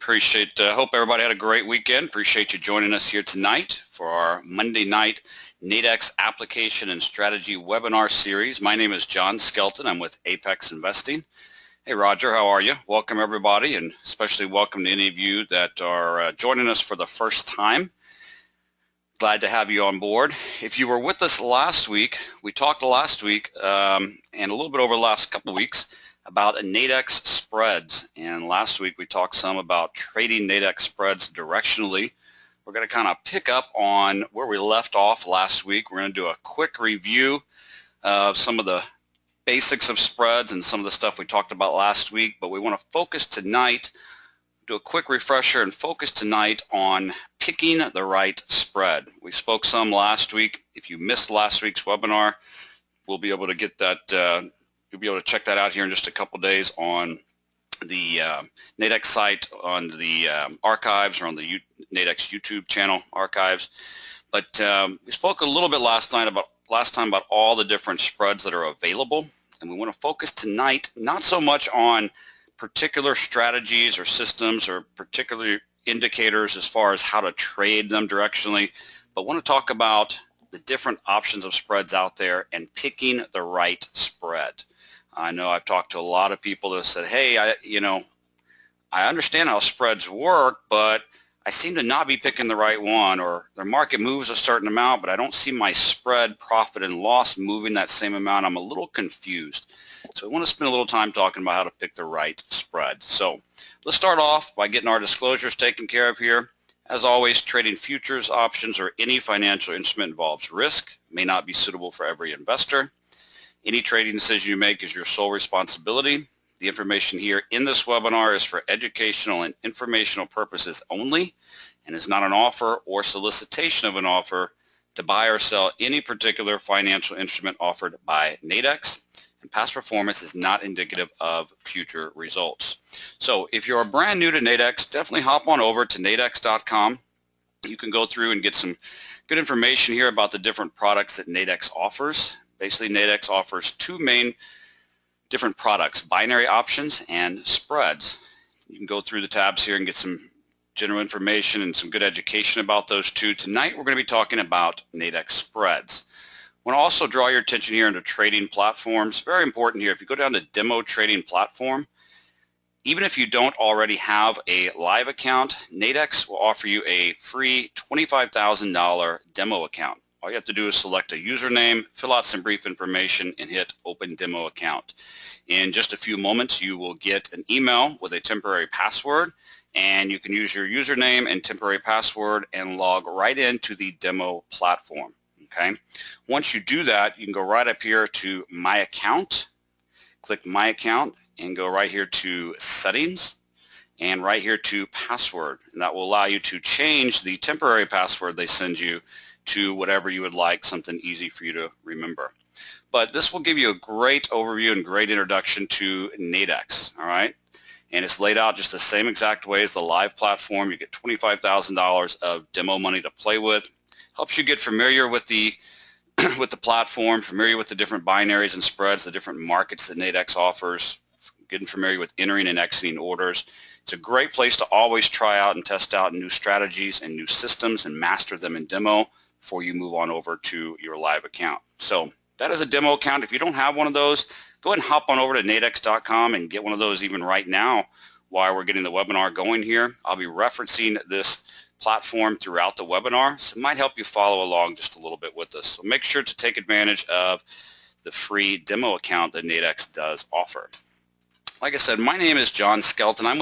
Hope everybody had a great weekend. Appreciate you joining us here tonight for our Monday night Nadex application and strategy webinar series. My name is John Skelton. I'm with Apex Investing. Hey Roger, how are you? Welcome everybody, and especially welcome to any of you that are joining us for the first time. Glad to have you on board. If you were with us last week, we talked last week and a little bit over the last couple of weeks about Nadex spreads, and last week we talked some about trading Nadex spreads directionally. We're going to kind of pick up on where we left off last week. We're going to do a quick review of some of the basics of spreads and some of the stuff we talked about last week, but we want to focus tonight, do a quick refresher and focus tonight on picking the right spread. We spoke some last week. If you missed last week's webinar, we'll be able to get that you'll be able to check that out here in just a couple days on the Nadex site, on the archives, or on the Nadex YouTube channel archives. But we spoke a little bit last time about all the different spreads that are available, and we want to focus tonight not so much on particular strategies or systems or particular indicators as far as how to trade them directionally, but want to talk about the different options of spreads out there and picking the right spread. I know I've talked to a lot of people that said, hey, I understand how spreads work, but I seem to not be picking the right one, or the market moves a certain amount, but I don't see my spread, profit, and loss moving that same amount. I'm a little confused. So we want to spend a little time talking about how to pick the right spread. So let's start off by getting our disclosures taken care of here. As always, trading futures, options, or any financial instrument involves risk, may not be suitable for every investor. Any trading decision you make is your sole responsibility. The information here in this webinar is for educational and informational purposes only and is not an offer or solicitation of an offer to buy or sell any particular financial instrument offered by Nadex, and past performance is not indicative of future results. So if you're brand new to Nadex, definitely hop on over to nadex.com. You can go through and get some good information here about the different products that Nadex offers. Basically, Nadex offers two main different products, binary options and spreads. You can go through the tabs here and get some general information and some good education about those two. Tonight, we're going to be talking about Nadex spreads. I want to also draw your attention here into trading platforms. Very important here. If you go down to demo trading platform, even if you don't already have a live account, Nadex will offer you a free $25,000 demo account. All you have to do is select a username, fill out some brief information, and hit Open Demo Account. In just a few moments, you will get an email with a temporary password, and you can use your username and temporary password and log right into the demo platform. Okay. Once you do that, you can go right up here to My Account, click My Account, and go right here to Settings, and right here to Password. And that will allow you to change the temporary password they send you to whatever you would like, something easy for you to remember. But this will give you a great overview and great introduction to Nadex, all right? And it's laid out just the same exact way as the live platform. You get $25,000 of demo money to play with. Helps you get familiar with the platform, familiar with the different binaries and spreads, the different markets that Nadex offers, getting familiar with entering and exiting orders. It's a great place to always try out and test out new strategies and new systems and master them in demo before you move on over to your live account. So that is a demo account. If you don't have one of those, go ahead and hop on over to nadex.com and get one of those even right now while we're getting the webinar going here. I'll be referencing this platform throughout the webinar, so it might help you follow along just a little bit with us. So make sure to take advantage of the free demo account that Nadex does offer. Like I said, my name is John Skelton. I'm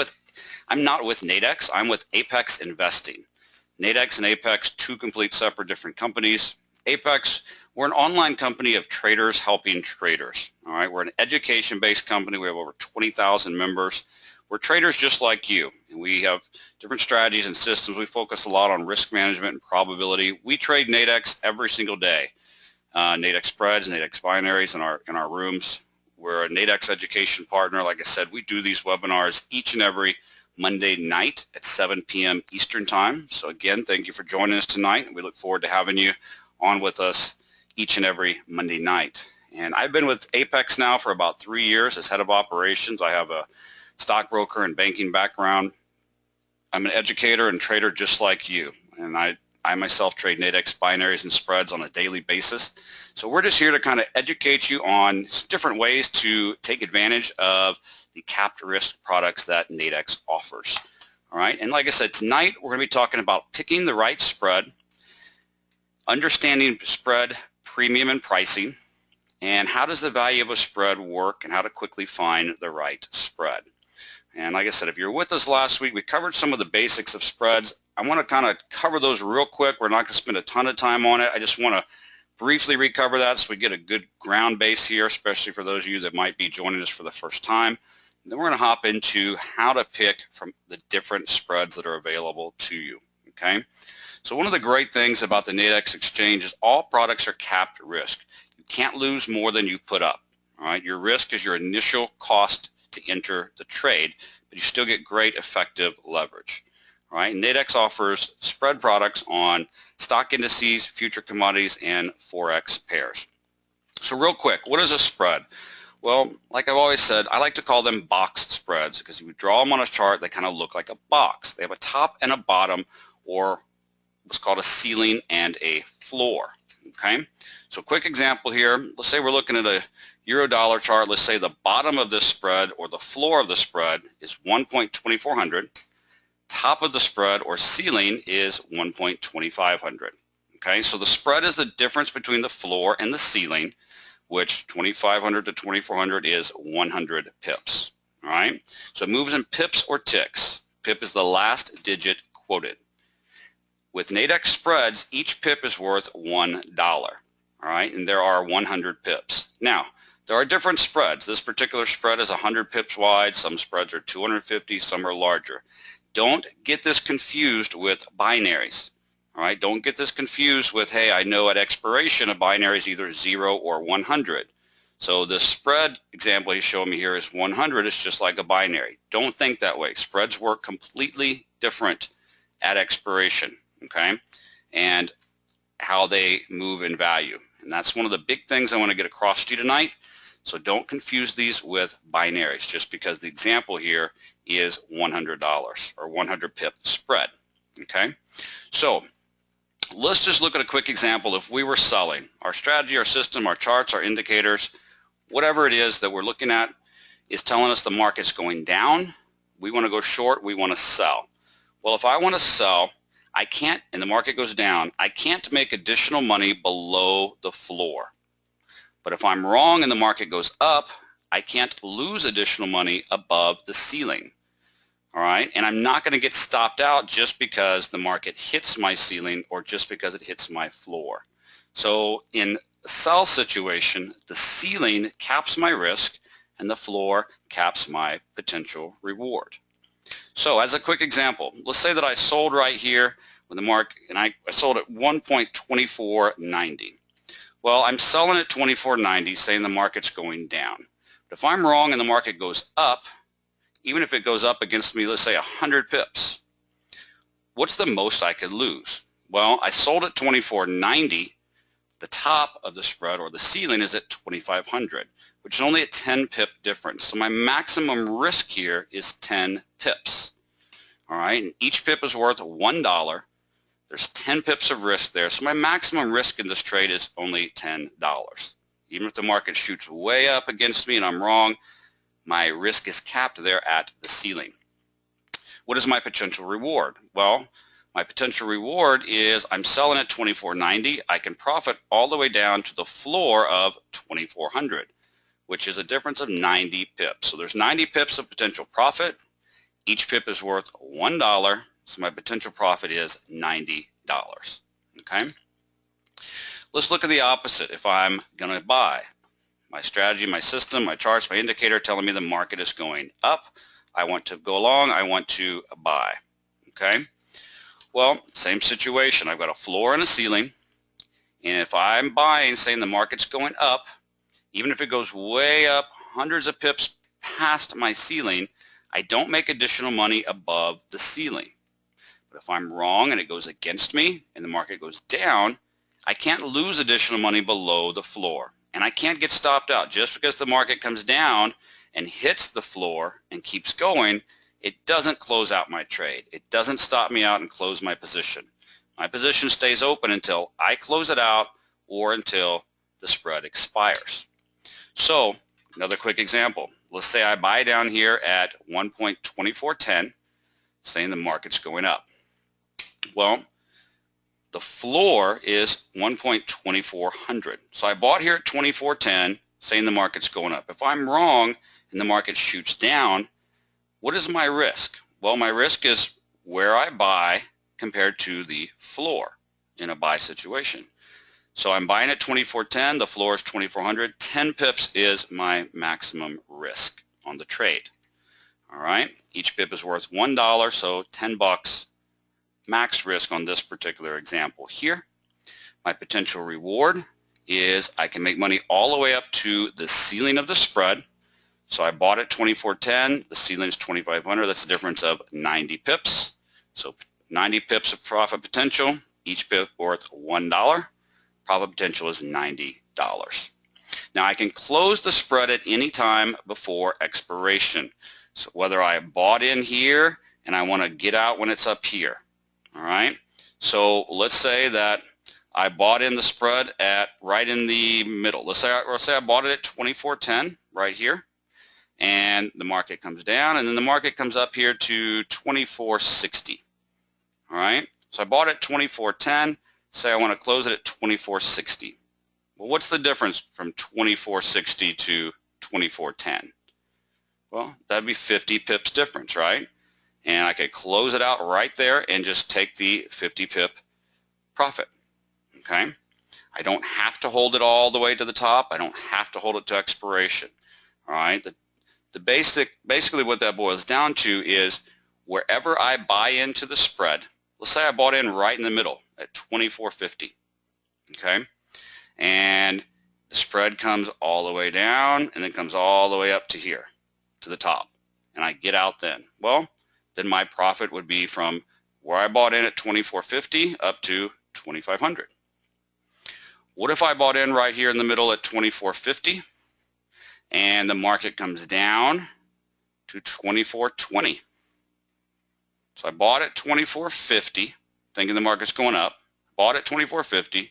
not with Nadex, I'm with Apex Investing. Nadex and Apex, two complete separate different companies. Apex, we're an online company of traders helping traders. All right, we're an education-based company. We have over 20,000 members. We're traders just like you, and we have different strategies and systems. We focus a lot on risk management and probability. We trade Nadex every single day. Nadex spreads, Nadex binaries in our rooms. We're a Nadex education partner. Like I said, we do these webinars each and every Monday night at 7 p.m. Eastern Time. So again, thank you for joining us tonight, and we look forward to having you on with us each and every Monday night. And I've been with Apex now for about 3 years as head of operations. I have a stockbroker and banking background. I'm an educator and trader just like you, and I myself trade Nadex binaries and spreads on a daily basis. So we're just here to kind of educate you on different ways to take advantage of the capped risk products that Nadex offers. All right, and like I said, tonight we're going to be talking about picking the right spread, understanding spread premium and pricing, and how does the value of a spread work and how to quickly find the right spread. And like I said, if you're with us last week, we covered some of the basics of spreads. I want to kind of cover those real quick. We're not going to spend a ton of time on it. I just want to briefly recover that so we get a good ground base here, especially for those of you that might be joining us for the first time. And then we're going to hop into how to pick from the different spreads that are available to you. Okay? So one of the great things about the Nadex exchange is all products are capped risk. You can't lose more than you put up. All right? Your risk is your initial cost to enter the trade, but you still get great effective leverage. All right? Nadex offers spread products on stock indices, future commodities, and Forex pairs. So real quick, what is a spread? Well, like I've always said, I like to call them boxed spreads because if you draw them on a chart, they kind of look like a box. They have a top and a bottom, or what's called a ceiling and a floor. Okay? So quick example here, let's say we're looking at a euro-dollar chart. Let's say the bottom of this spread or the floor of the spread is 1.2400. Top of the spread or ceiling is 1.2500. Okay, so the spread is the difference between the floor and the ceiling, which 2500 to 2400 is 100 pips. All right, so it moves in pips or ticks. Pip is the last digit quoted. With Nadex spreads, each pip is worth $1. All right, and there are 100 pips. Now, there are different spreads. This particular spread is 100 pips wide. Some spreads are 250, some are larger. Don't get this confused with binaries. All right, don't get this confused with, hey, I know at expiration a binary is either 0 or 100. So the spread example he's showing me here is 100. It's just like a binary. Don't think that way. Spreads work completely different at expiration, okay, and how they move in value. And that's one of the big things I want to get across to you tonight. So don't confuse these with binaries just because the example here is $100 or 100 pip spread. Okay, so let's just look at a quick example. If we were selling, our strategy, our system, our charts, our indicators, whatever it is that we're looking at is telling us the market's going down. We want to go short. We want to sell. Well, if I want to sell, I can't, and the market goes down, I can't make additional money below the floor. But if I'm wrong and the market goes up, I can't lose additional money above the ceiling. All right, and I'm not going to get stopped out just because the market hits my ceiling or just because it hits my floor. So in a sell situation, the ceiling caps my risk and the floor caps my potential reward. So as a quick example, let's say that I sold right here when the market, and I sold at 1.2490. Well, I'm selling at 24.90, saying the market's going down. But if I'm wrong and the market goes up, even if it goes up against me, let's say 100 pips, what's the most I could lose? Well, I sold at 24.90. The top of the spread or the ceiling is at 2,500, which is only a 10 pip difference. So my maximum risk here is 10 pips. All right, and each pip is worth $1. There's 10 pips of risk there. So my maximum risk in this trade is only $10. Even if the market shoots way up against me and I'm wrong, my risk is capped there at the ceiling. What is my potential reward? Well, my potential reward is I'm selling at 24.90. I can profit all the way down to the floor of 2,400, which is a difference of 90 pips. So there's 90 pips of potential profit. Each pip is worth $1. So my potential profit is $90. Okay? Let's look at the opposite. If I'm going to buy, my strategy, my system, my charts, my indicator telling me the market is going up. I want to go long. I want to buy. Okay? Well, same situation. I've got a floor and a ceiling. And if I'm buying, saying the market's going up, even if it goes way up hundreds of pips past my ceiling, I don't make additional money above the ceiling. But if I'm wrong and it goes against me and the market goes down, I can't lose additional money below the floor. And I can't get stopped out. Just because the market comes down and hits the floor and keeps going, it doesn't close out my trade. It doesn't stop me out and close my position. My position stays open until I close it out or until the spread expires. So another quick example. Let's say I buy down here at 1.2410, saying the market's going up. Well, the floor is 1.2400. So I bought here at 2410, saying the market's going up. If I'm wrong and the market shoots down, what is my risk? Well, my risk is where I buy compared to the floor in a buy situation. So I'm buying at 2410, the floor is 2400, 10 pips is my maximum risk on the trade. All right, each pip is worth $1, so 10 bucks max risk on this particular example here. My potential reward is I can make money all the way up to the ceiling of the spread. So I bought at 2410, the ceiling is 2500, that's a difference of 90 pips. So 90 pips of profit potential, each pip worth $1. Profit potential is $90. Now I can close the spread at any time before expiration. So whether I bought in here and I want to get out when it's up here. All right. So let's say that I bought in the spread at right in the middle. Let's say I bought it at 2410 right here, and the market comes down, and then the market comes up here to 2460. All right. So I bought it at 2410. Say I want to close it at 2460. Well, what's the difference from 2460 to 2410? Well, that'd be 50 pips difference, right? And I could close it out right there and just take the 50 pip profit. Okay? I don't have to hold it all the way to the top. I don't have to hold it to expiration. All right? Basically what that boils down to is wherever I buy into the spread, let's say I bought in right in the middle at 2450. Okay? And the spread comes all the way down and then comes all the way up to here, to the top. And I get out then. Well, then my profit would be from where I bought in at 2450 up to 2500. What if I bought in right here in the middle at 2450 and the market comes down to 2420? So I bought at 2450 thinking the market's going up, bought at 2450,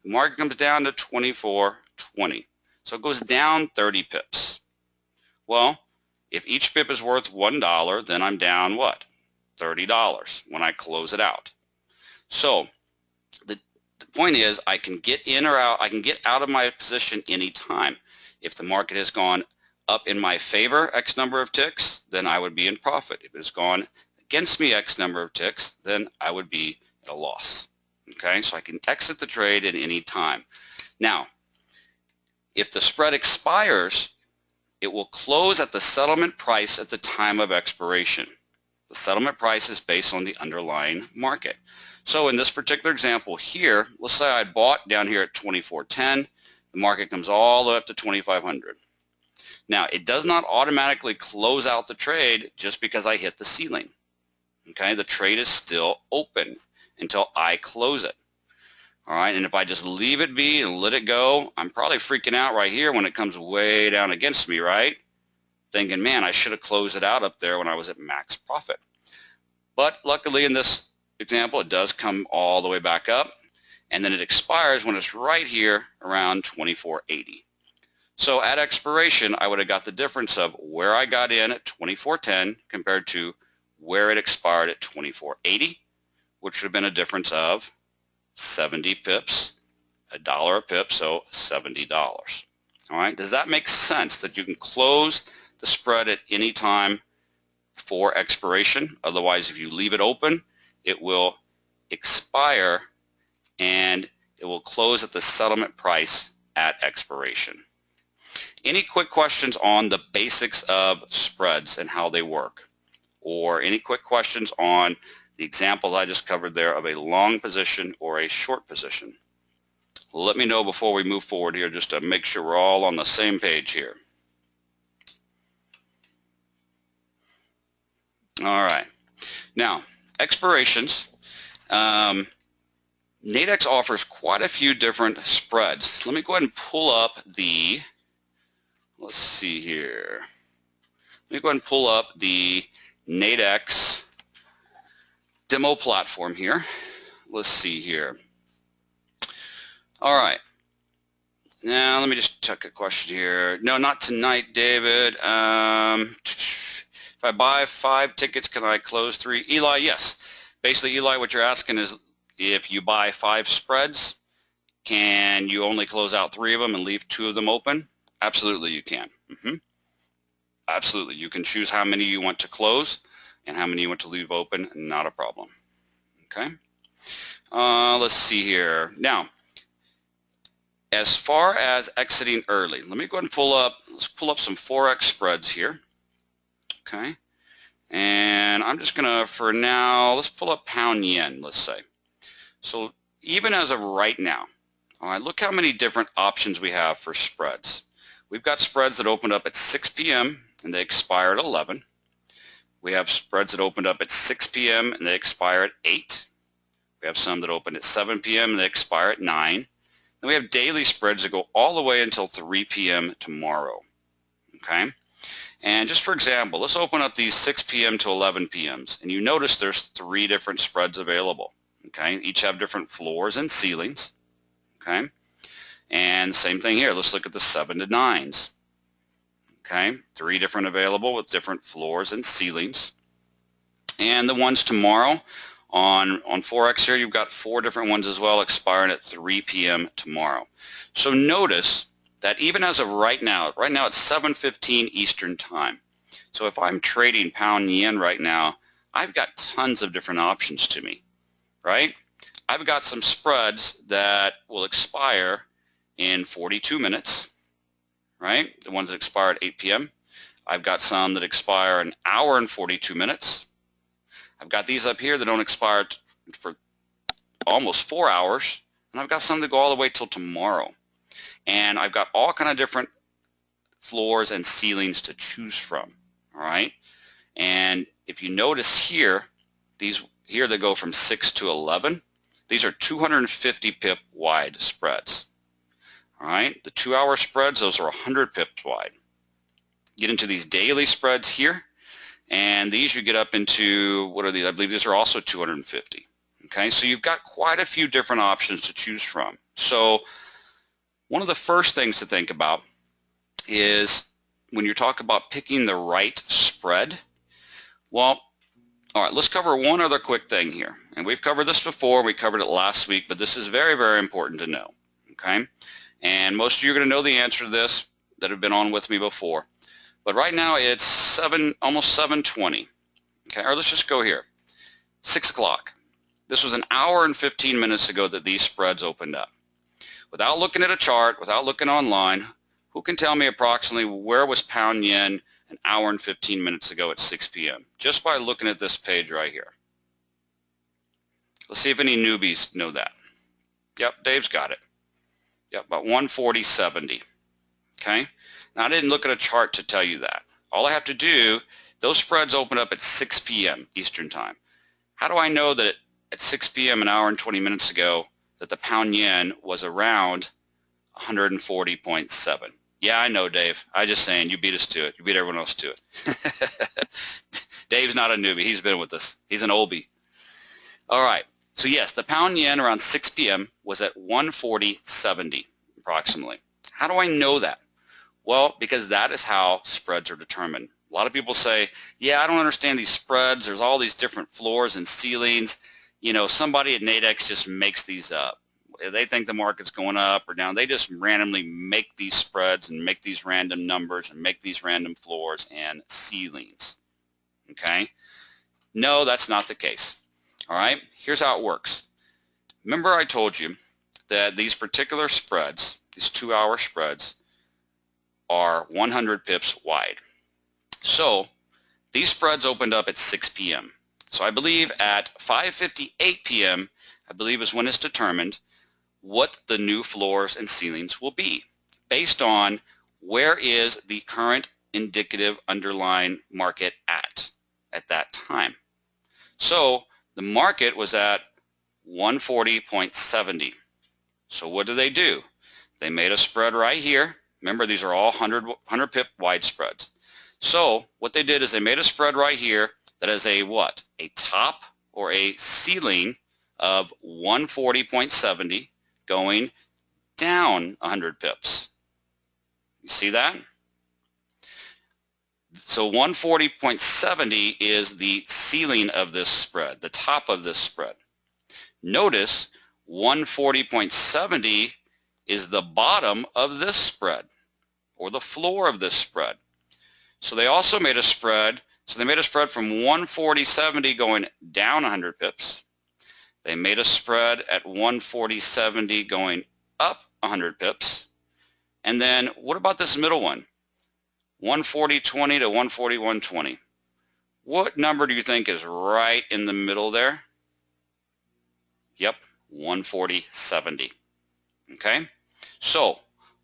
the market comes down to 2420. So it goes down 30 pips. Well, if each pip is worth $1, then I'm down what? $30 when I close it out. So the point is I can get in or out, I can get out of my position anytime. If the market has gone up in my favor X number of ticks, then I would be in profit. If it has gone against me X number of ticks, then I would be at a loss. Okay, so I can exit the trade at any time. Now, if the spread expires, it will close at the settlement price at the time of expiration. The settlement price is based on the underlying market. So in this particular example here, let's say I bought down here at 2410, the market comes all the way up to 2500. Now, it does not automatically close out the trade just because I hit the ceiling. Okay, the trade is still open until I close it. All right, and if I just leave it be and let it go, I'm probably freaking out right here when it comes way down against me, right? Thinking, man, I should have closed it out up there when I was at max profit. But luckily in this example, it does come all the way back up, and then it expires when it's right here around 2480. So at expiration, I would have got the difference of where I got in at 2410 compared to where it expired at 2480, which would have been a difference of 70 pips, $1 a pip, so $70. All right, does that make sense that you can close the spread at any time for expiration? Otherwise, if you leave it open, it will expire and it will close at the settlement price at expiration. Any quick questions on the basics of spreads and how they work? Or any quick questions on the example I just covered there of a long position or a short position? Let me know before we move forward here, just to make sure we're all on the same page here. All right. Now, expirations. Nadex offers quite a few different spreads. Let me go ahead and pull up the, let's see here. Let me go ahead and pull up the Nadex demo platform here. Let's see here. All right. Now let me just check a question here. No, not tonight, David. If I buy 5 tickets, can I close 3? Eli, yes. Basically, Eli, what you're asking is if you buy 5 spreads, can you only close out 3 of them and leave 2 of them open? Absolutely, you can. Absolutely. You can choose how many you want to close and how many you want to leave open. Not a problem. Okay. Let's see here. Now, as far as exiting early, let me go ahead and let's pull up some Forex spreads here. Okay. And I'm just going to, for now, let's pull up pound yen, let's say. So even as of right now, all right, look how many different options we have for spreads. We've got spreads that opened up at 6 p.m. and they expire at 11. We have spreads that opened up at 6 p.m. and they expire at 8. We have some that open at 7 p.m. and they expire at 9. And we have daily spreads that go all the way until 3 p.m. tomorrow. Okay? And just for example, let's open up these 6 p.m. to 11 p.m.s. And you notice there's 3 different spreads available. Okay? Each have different floors and ceilings. Okay? And same thing here. Let's look at the 7 to 9s. Okay? 3 different available with different floors and ceilings. And the ones tomorrow, on Forex here, you've got 4 different ones as well, expiring at 3 p.m. tomorrow. So notice that even as of right now it's 7:15 Eastern time. So if I'm trading pound yen right now, I've got tons of different options to me, right? I've got some spreads that will expire in 42 minutes, right? The ones that expire at 8 p.m. I've got some that expire an hour and 42 minutes. I've got these up here that don't expire for almost 4 hours, and I've got some that go all the way till tomorrow. And I've got all kind of different floors and ceilings to choose from, all right? And if you notice here, these here they go from 6 to 11. These are 250 pip wide spreads, all right? The 2-hour spreads, those are 100 pips wide. Get into these daily spreads here, and these you get up into, what are these? I believe these are also 250. Okay, so you've got quite a few different options to choose from. So one of the first things to think about is when you talk about picking the right spread, well, all right, let's cover one other quick thing here. And we've covered this before, we covered it last week, but this is very, very important to know. Okay, and most of you are going to know the answer to this that have been on with me before. But right now it's almost 7:20. Okay, or let's just go here. 6 o'clock. This was an hour and 15 minutes ago that these spreads opened up. Without looking at a chart, without looking online, who can tell me approximately where was pound yen an hour and 15 minutes ago at 6 p.m. just by looking at this page right here? Let's see if any newbies know that. Yep, Dave's got it. Yep, about 140.70. Okay. Now, I didn't look at a chart to tell you that. All I have to do, those spreads open up at 6 p.m. Eastern time. How do I know that at 6 p.m. an hour and 20 minutes ago that the pound yen was around 140.7? Yeah, I know, Dave. I'm just saying, you beat us to it. You beat everyone else to it. Dave's not a newbie. He's been with us. He's an oldie. All right. So yes, the pound yen around 6 p.m. was at 140.70 approximately. How do I know that? Well, because that is how spreads are determined. A lot of people say, yeah, I don't understand these spreads. There's all these different floors and ceilings. You know, somebody at Nadex just makes these up. They think the market's going up or down. They just randomly make these spreads and make these random numbers and make these random floors and ceilings. Okay? No, that's not the case. All right? Here's how it works. Remember I told you that these particular spreads, these 2-hour spreads, are 100 pips wide. So these spreads opened up at 6 p.m. So I believe at 5:58 p.m., I believe is when it's determined what the new floors and ceilings will be based on where is the current indicative underlying market at that time. So the market was at 140.70. So what do? They made a spread right here. Remember, these are all 100 pip wide spreads. So what they did is they made a spread right here that has a what? A top or a ceiling of 140.70 going down 100 pips. You see that? So 140.70 is the ceiling of this spread, the top of this spread. Notice 140.70 is the bottom of this spread, or the floor of this spread. So they also made a spread. So they made a spread from 140.70 going down 100 pips. They made a spread at 140.70 going up 100 pips. And then what about this middle one? 140.20 to 141.20. What number do you think is right in the middle there? Yep, 140.70. Okay, so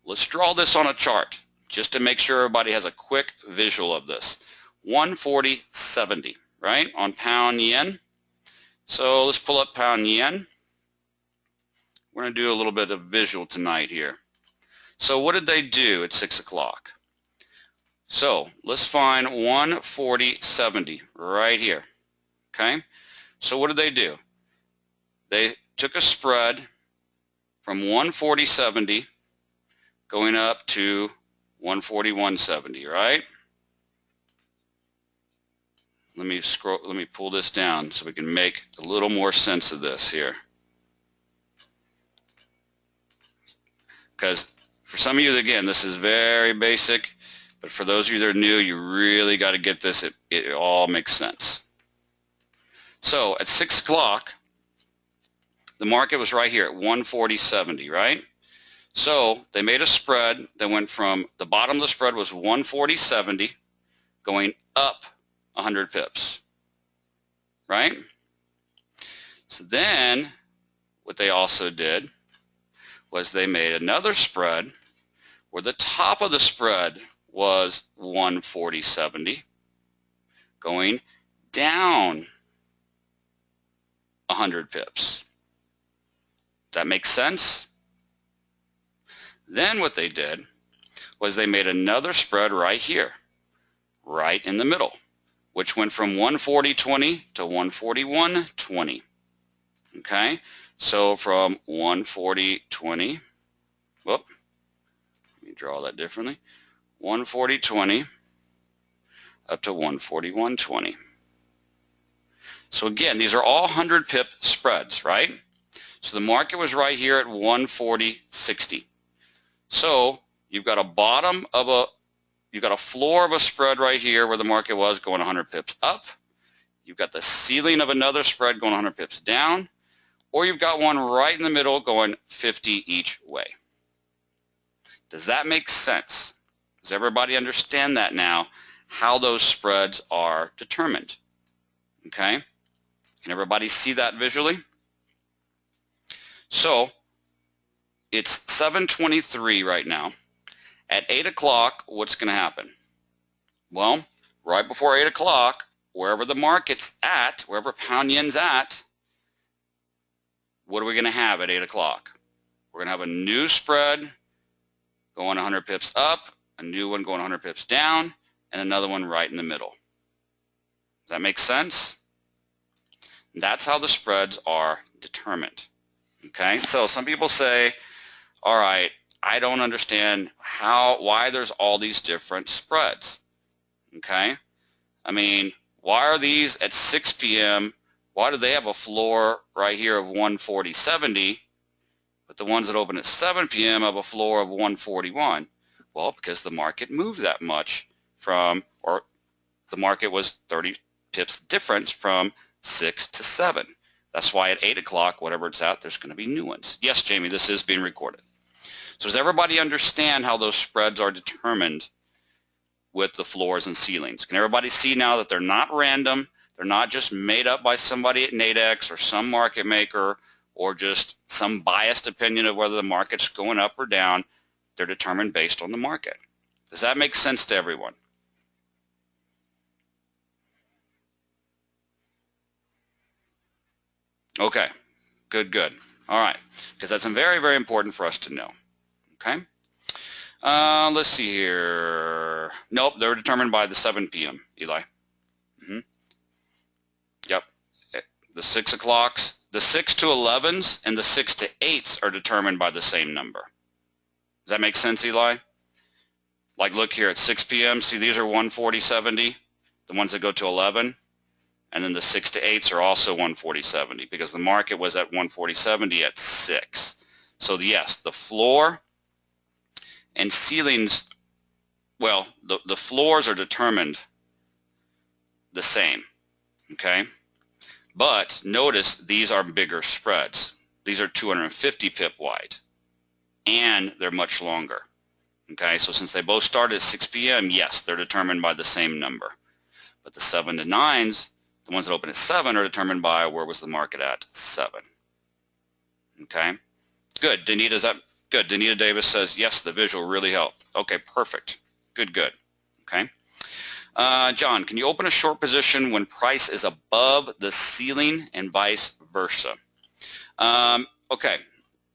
let's draw this on a chart just to make sure everybody has a quick visual of this. 140.70, right, on pound yen. So let's pull up pound yen. We're going to do a little bit of visual tonight here. So what did they do at 6 o'clock? So let's find 140.70 right here. Okay, so what did they do? They took a spread from 140.70 going up to 141.70, right? Let me pull this down so we can make a little more sense of this here. Because for some of you, again, this is very basic, but for those of you that are new, you really got to get this. It all makes sense. So at 6 o'clock, the market was right here at 140.70, right? So they made a spread that went from, the bottom of the spread was 140.70 going up 100 pips, right? So then what they also did was they made another spread where the top of the spread was 140.70 going down 100 pips. Does that make sense? Then what they did was they made another spread right here, right in the middle, which went from 140.20 to 141.20. Okay, so from 140.20, whoop, let me draw that differently, 140.20 up to 141.20. So again, these are all 100 pip spreads, right? So the market was right here at 140.60. So you've got a bottom of a, you've got a floor of a spread right here where the market was going 100 pips up. You've got the ceiling of another spread going 100 pips down, or you've got one right in the middle going 50 each way. Does that make sense? Does everybody understand that now, how those spreads are determined? Okay? Can everybody see that visually? So it's 7:23 right now. At 8 o'clock, what's going to happen? Well, right before 8 o'clock, wherever the market's at, wherever pound yen's at, what are we going to have at 8 o'clock? We're going to have a new spread going 100 pips up, a new one going 100 pips down, and another one right in the middle. Does that make sense? That's how the spreads are determined. Okay, so some people say, all right, I don't understand why there's all these different spreads. Okay, I mean, why are these at 6 p.m., why do they have a floor right here of 140.70, but the ones that open at 7 p.m. have a floor of 141? Well, because the market moved that much from, or the market was 30 pips difference from 6 to 7. That's why at 8 o'clock, whatever it's at, there's going to be new ones. Yes, Jamie, this is being recorded. So does everybody understand how those spreads are determined with the floors and ceilings? Can everybody see now that they're not random? They're not just made up by somebody at Nadex or some market maker or just some biased opinion of whether the market's going up or down. They're determined based on the market. Does that make sense to everyone? Okay, good, good. All right, because that's very, very important for us to know. Okay, let's see here. Nope, they're determined by the 7 p.m., Eli. The 6 o'clocks, the 6 to 11s and the 6 to 8s are determined by the same number. Does that make sense, Eli? Like look here at 6 p.m., see these are 140.70, the ones that go to 11, and then the 6 to 8s are also 140.70 because the market was at 140.70 at 6. So yes, the floor and ceilings, well, the floors are determined the same, okay? But notice these are bigger spreads. These are 250 pip wide, and they're much longer. Okay, so since they both started at 6 p.m., yes, they're determined by the same number. But the 7 to 9s, the ones that open at 7, are determined by where was the market at 7. Okay, good. Danita's up. Good. Danita Davis says, yes, the visual really helped. Okay, perfect. Good, good. Okay. John, can you open a short position when price is above the ceiling and vice versa? Okay,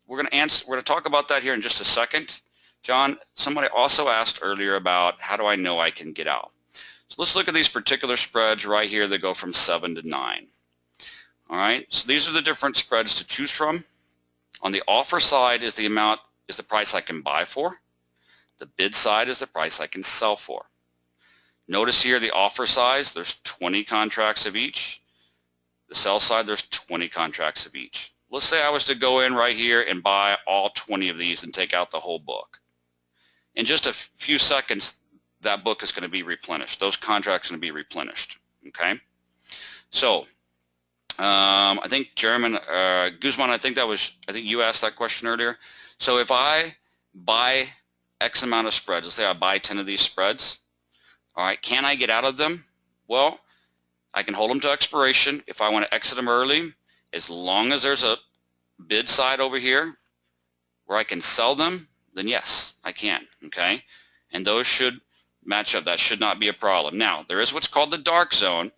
we're going to talk about that here in just a second. John, somebody also asked earlier about how do I know I can get out. So let's look at these particular spreads right here that go from 7 to 9. All right, so these are the different spreads to choose from. On the offer side is the price I can buy for. The bid side is the price I can sell for. Notice here the offer size, there's 20 contracts of each. The sell side, there's 20 contracts of each. Let's say I was to go in right here and buy all 20 of these and take out the whole book. In just a few seconds, that book is going to be replenished. Those contracts are going to be replenished. Okay? So, I think Guzman, I think you asked that question earlier. So if I buy X amount of spreads, let's say I buy 10 of these spreads, all right, can I get out of them? Well, I can hold them to expiration if I want to exit them early, as long as there's a bid side over here where I can sell them, then yes, I can, okay? And those should match up. That should not be a problem. Now, there is what's called the dark zone,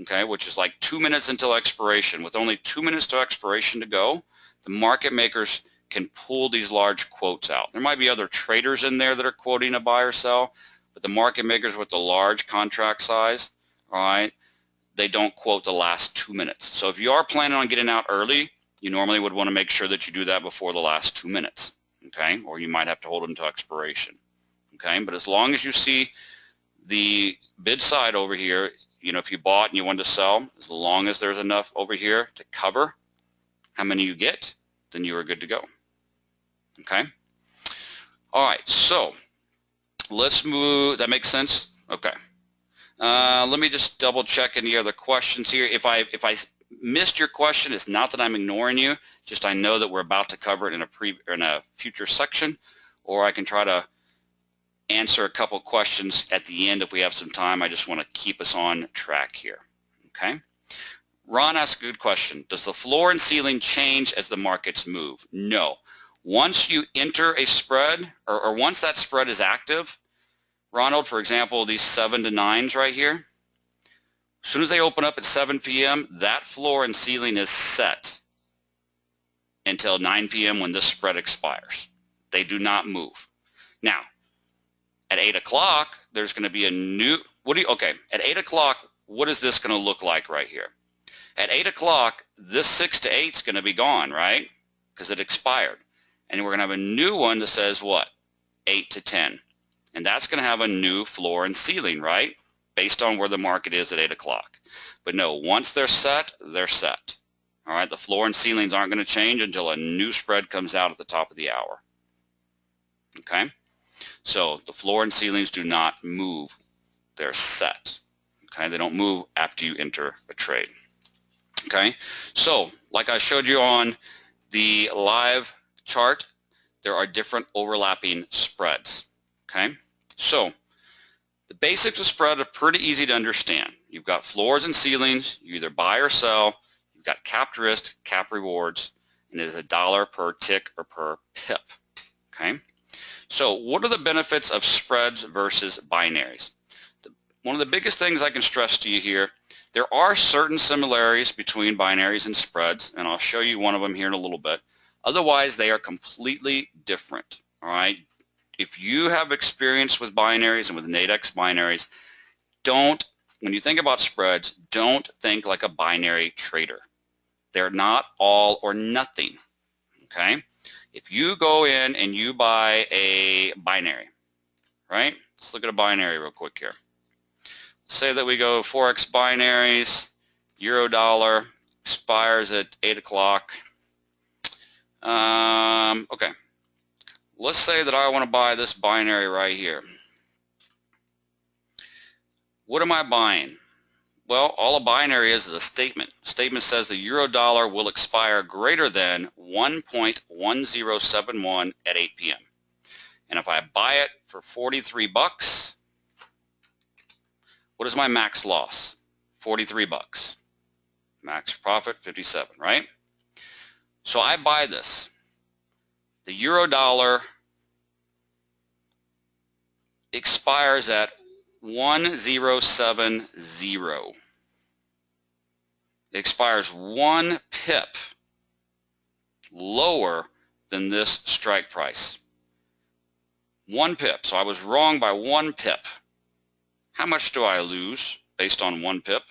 okay, which is like 2 minutes until expiration. With only 2 minutes to expiration to go, the market makers can pull these large quotes out. There might be other traders in there that are quoting a buy or sell, but the market makers with the large contract size, all right, they don't quote the last 2 minutes. So if you are planning on getting out early, you normally would want to make sure that you do that before the last 2 minutes, okay? Or you might have to hold them to expiration, okay? But as long as you see the bid side over here, you know, if you bought and you wanted to sell, as long as there's enough over here to cover how many you get, then you are good to go, okay? All right, so let's move. That makes sense? Okay. Let me just double check any other questions here. If I missed your question, it's not that I'm ignoring you, just I know that we're about to cover it in a future section, or I can try to answer a couple questions at the end if we have some time. I just want to keep us on track here. Okay. Ron asked a good question. Does the floor and ceiling change as the markets move? No. Once you enter a spread, or once that spread is active, Ronald, for example, these 7 to 9s right here, as soon as they open up at 7 p.m., that floor and ceiling is set until 9 p.m. when this spread expires. They do not move. Now, at 8 o'clock, there's going to be a new, at 8 o'clock, what is this going to look like right here? At 8 o'clock, this 6 to 8 is going to be gone, right? Because it expired. And we're going to have a new one that says what? 8 to 10. And that's going to have a new floor and ceiling, right? Based on where the market is at 8 o'clock. But no, once they're set, they're set. All right, the floor and ceilings aren't going to change until a new spread comes out at the top of the hour. Okay? So the floor and ceilings do not move. They're set. Okay? They don't move after you enter a trade. Okay? So, like I showed you on the live chart, there are different overlapping spreads. Okay? So, the basics of spread are pretty easy to understand. You've got floors and ceilings. You either buy or sell. You've got capped risk, cap rewards, and it is $1 per tick or per pip. Okay? So what are the benefits of spreads versus binaries? One of the biggest things I can stress to you here, there are certain similarities between binaries and spreads, and I'll show you one of them here in a little bit. Otherwise, they are completely different. All right? If you have experience with binaries and with Nadex binaries, when you think about spreads, don't think like a binary trader. They're not all or nothing, okay? If you go in and you buy a binary, right? Let's look at a binary real quick here. Say that we go Forex binaries, euro dollar, expires at 8 o'clock. Okay. Let's say that I want to buy this binary right here. What am I buying? Well, all a binary is a statement. A statement says the euro dollar will expire greater than 1.1071 at 8 p.m. And if I buy it for 43 bucks, what is my max loss? 43 bucks. Max profit 57, right? So I buy this. The euro dollar expires at 1070. It expires 1 pip lower than this strike price. 1 pip. So I was wrong by 1 pip. How much do I lose based on 1 pip?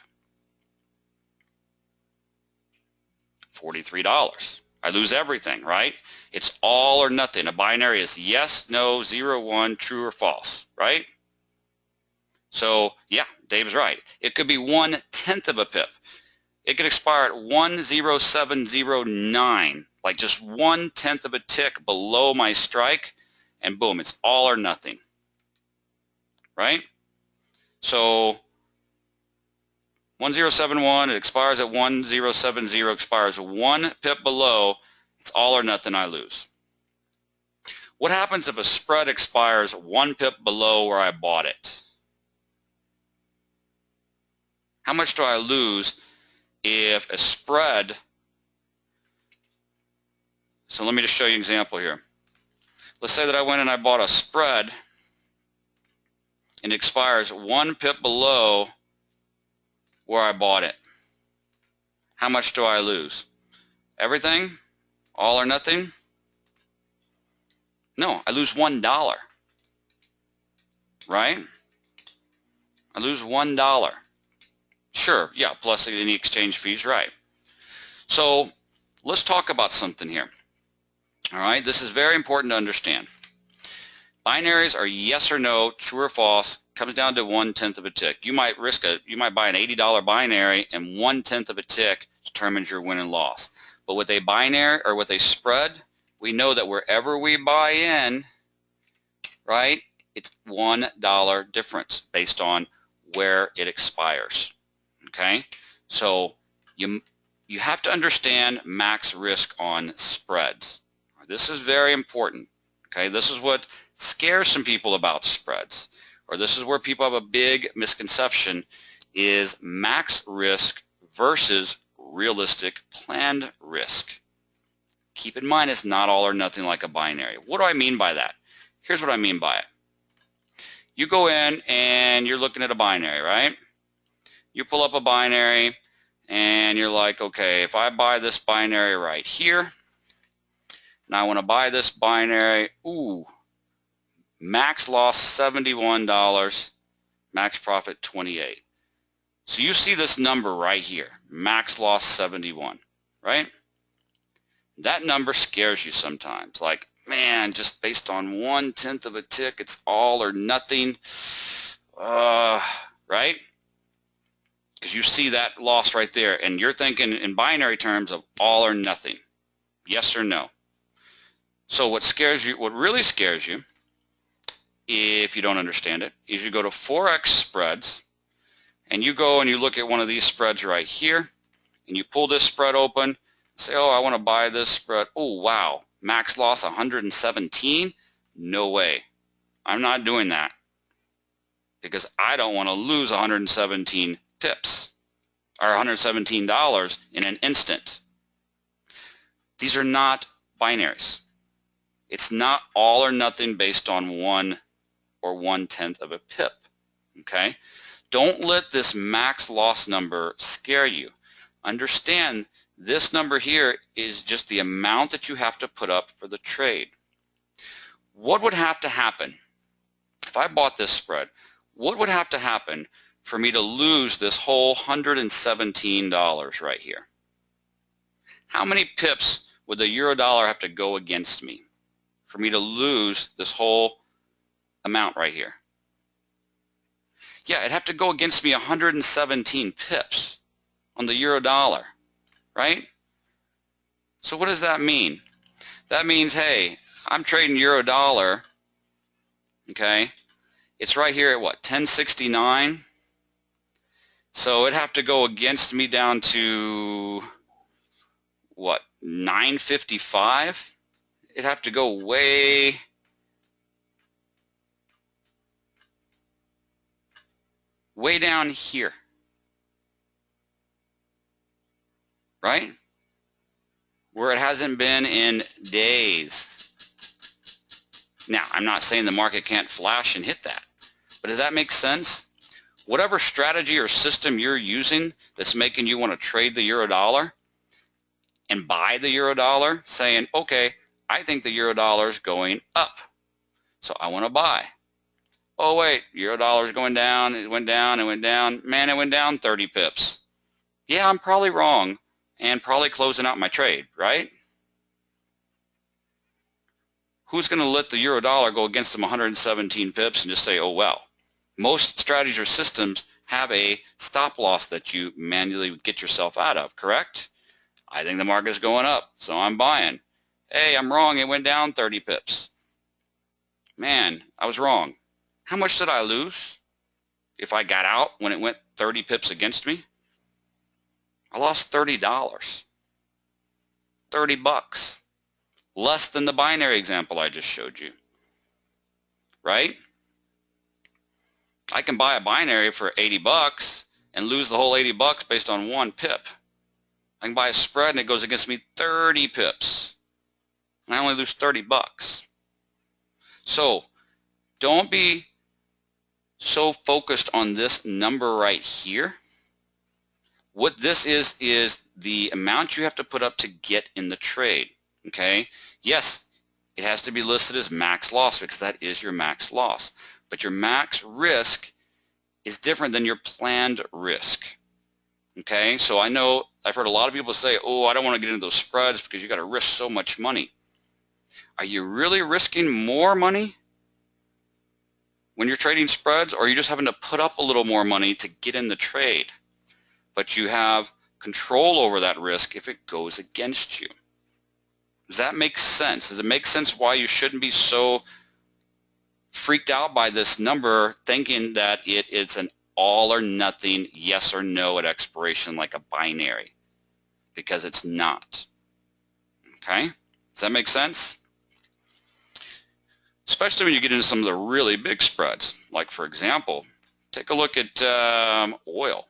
$43. I lose everything, right? It's all or nothing. A binary is yes, no, 0, 1, true or false, right? So yeah, Dave's right. It could be 1/10 of a pip. It could expire at 10709, like just 1/10 of a tick below my strike, and boom, it's all or nothing, right? So 1071, it expires at 1070, expires 1 pip below, it's all or nothing, I lose. What happens if a spread expires 1 pip below where I bought it? How much do I lose if a spread, so let me just show you an example here. Let's say that I went and I bought a spread and it expires 1 pip below where I bought it. How much do I lose? Everything? All or nothing? No, I lose $1, right? I lose $1. Sure, yeah, plus any exchange fees, right. So let's talk about something here. All right, this is very important to understand. Binaries are yes or no, true or false, comes down to 1/10 of a tick. You might buy an $80 binary and 1/10 of a tick determines your win and loss. But with a binary or with a spread, we know that wherever we buy in, right, it's $1 difference based on where it expires. Okay, so you have to understand max risk on spreads. This is very important. Okay, this is what scares some people about spreads, or this is where people have a big misconception, is max risk versus realistic planned risk. Keep in mind it's not all or nothing like a binary. What do I mean by that? Here's what I mean by it. You go in and you're looking at a binary, right? You pull up a binary and you're like, okay, if I buy this binary right here, and I want to buy this binary, ooh, max loss $71, max profit 28. So you see this number right here, max loss 71, right? That number scares you sometimes, like, man, just based on 1/10 of a tick, it's all or nothing, right? Because you see that loss right there, and you're thinking in binary terms of all or nothing, yes or no. So what really scares you, if you don't understand it, is you go to Forex spreads, and you go and you look at one of these spreads right here, and you pull this spread open, say, oh, I want to buy this spread. Oh, wow, max loss 117? No way. I'm not doing that, because I don't want to lose 117 pips or $117 in an instant. These are not binaries. It's not all or nothing based on 1 or 1/10 of a pip, okay? Don't let this max loss number scare you. Understand this number here is just the amount that you have to put up for the trade. What would have to happen if I bought this spread? What would have to happen for me to lose this whole $117 right here? how many pips would the euro dollar have to go against me for me to lose this whole amount right here? Yeah, it'd have to go against me 117 pips on the euro dollar, right? So what does that mean? That means, hey, I'm trading euro dollar, okay? It's right here at what, 1069? So it'd have to go against me down to what, 955? It'd have to go way down here, right? Where it hasn't been in days. Now, I'm not saying the market can't flash and hit that, but does that make sense? Whatever strategy or system you're using that's making you want to trade the euro dollar and buy the euro dollar, saying, okay, I think the euro dollar is going up, so I want to buy. Oh wait, euro dollar is going down, it went down, it went down. Man, it went down 30 pips. Yeah, I'm probably wrong and probably closing out my trade, right? Who's going to let the euro dollar go against them 117 pips and just say, oh well? Most strategies or systems have a stop loss that you manually get yourself out of, correct? I think the market is going up, so I'm buying. Hey, I'm wrong, it went down 30 pips. Man, I was wrong. How much did I lose if I got out when it went 30 pips against me? I lost $30. 30 bucks. Less than the binary example I just showed you. Right? I can buy a binary for 80 bucks and lose the whole 80 bucks based on one pip. I can buy a spread and it goes against me 30 pips. And I only lose 30 bucks. So don't be so focused on this number right here. What this is the amount you have to put up to get in the trade. Okay? Yes, it has to be listed as max loss because that is your max loss. But your max risk is different than your planned risk. Okay? So I know I've heard a lot of people say, oh, I don't want to get into those spreads because you got to risk so much money. Are you really risking more money when you're trading spreads, or are you just having to put up a little more money to get in the trade? But you have control over that risk if it goes against you. Does that make sense? Does it make sense why you shouldn't be so freaked out by this number thinking that it is an all or nothing, yes or no at expiration like a binary? Because it's not. Okay? Does that make sense? Especially when you get into some of the really big spreads. Like, for example, take a look at oil.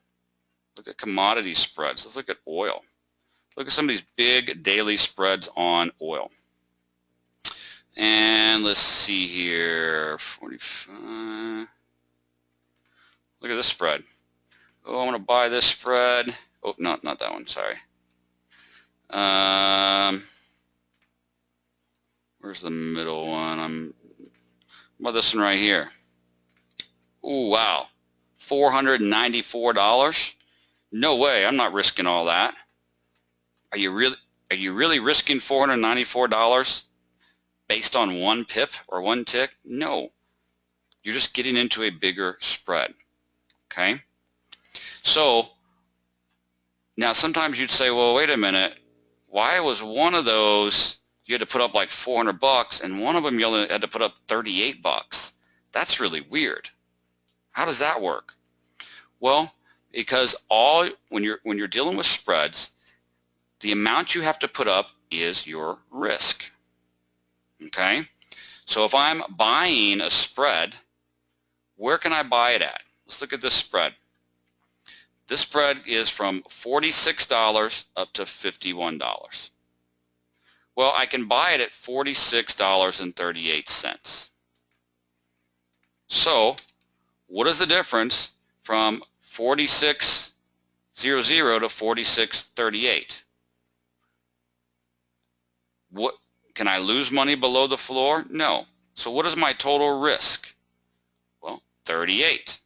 Look at commodity spreads. Let's look at oil. Look at some of these big daily spreads on oil. And let's see here, 45. Look at this spread. Oh, I want to buy this spread. Oh, no, not that one, sorry. Where's the middle one? What about this one right here? Oh, wow. $494? No way, I'm not risking all that. Are you really risking $494 based on one pip or one tick? No. You're just getting into a bigger spread. Okay? So now sometimes you'd say, well, wait a minute. Why was one of those you had to put up like 400 bucks and one of them you only had to put up 38 bucks? That's really weird. How does that work? Well, because when you're dealing with spreads, the amount you have to put up is your risk. Okay? So if I'm buying a spread, where can I buy it at? Let's look at this spread. This spread is from $46 up to $51. Well, I can buy it at $46.38. So, what is the difference from 46.00 to 46.38? What, can I lose money below the floor? No. So what is my total risk? Well, 38,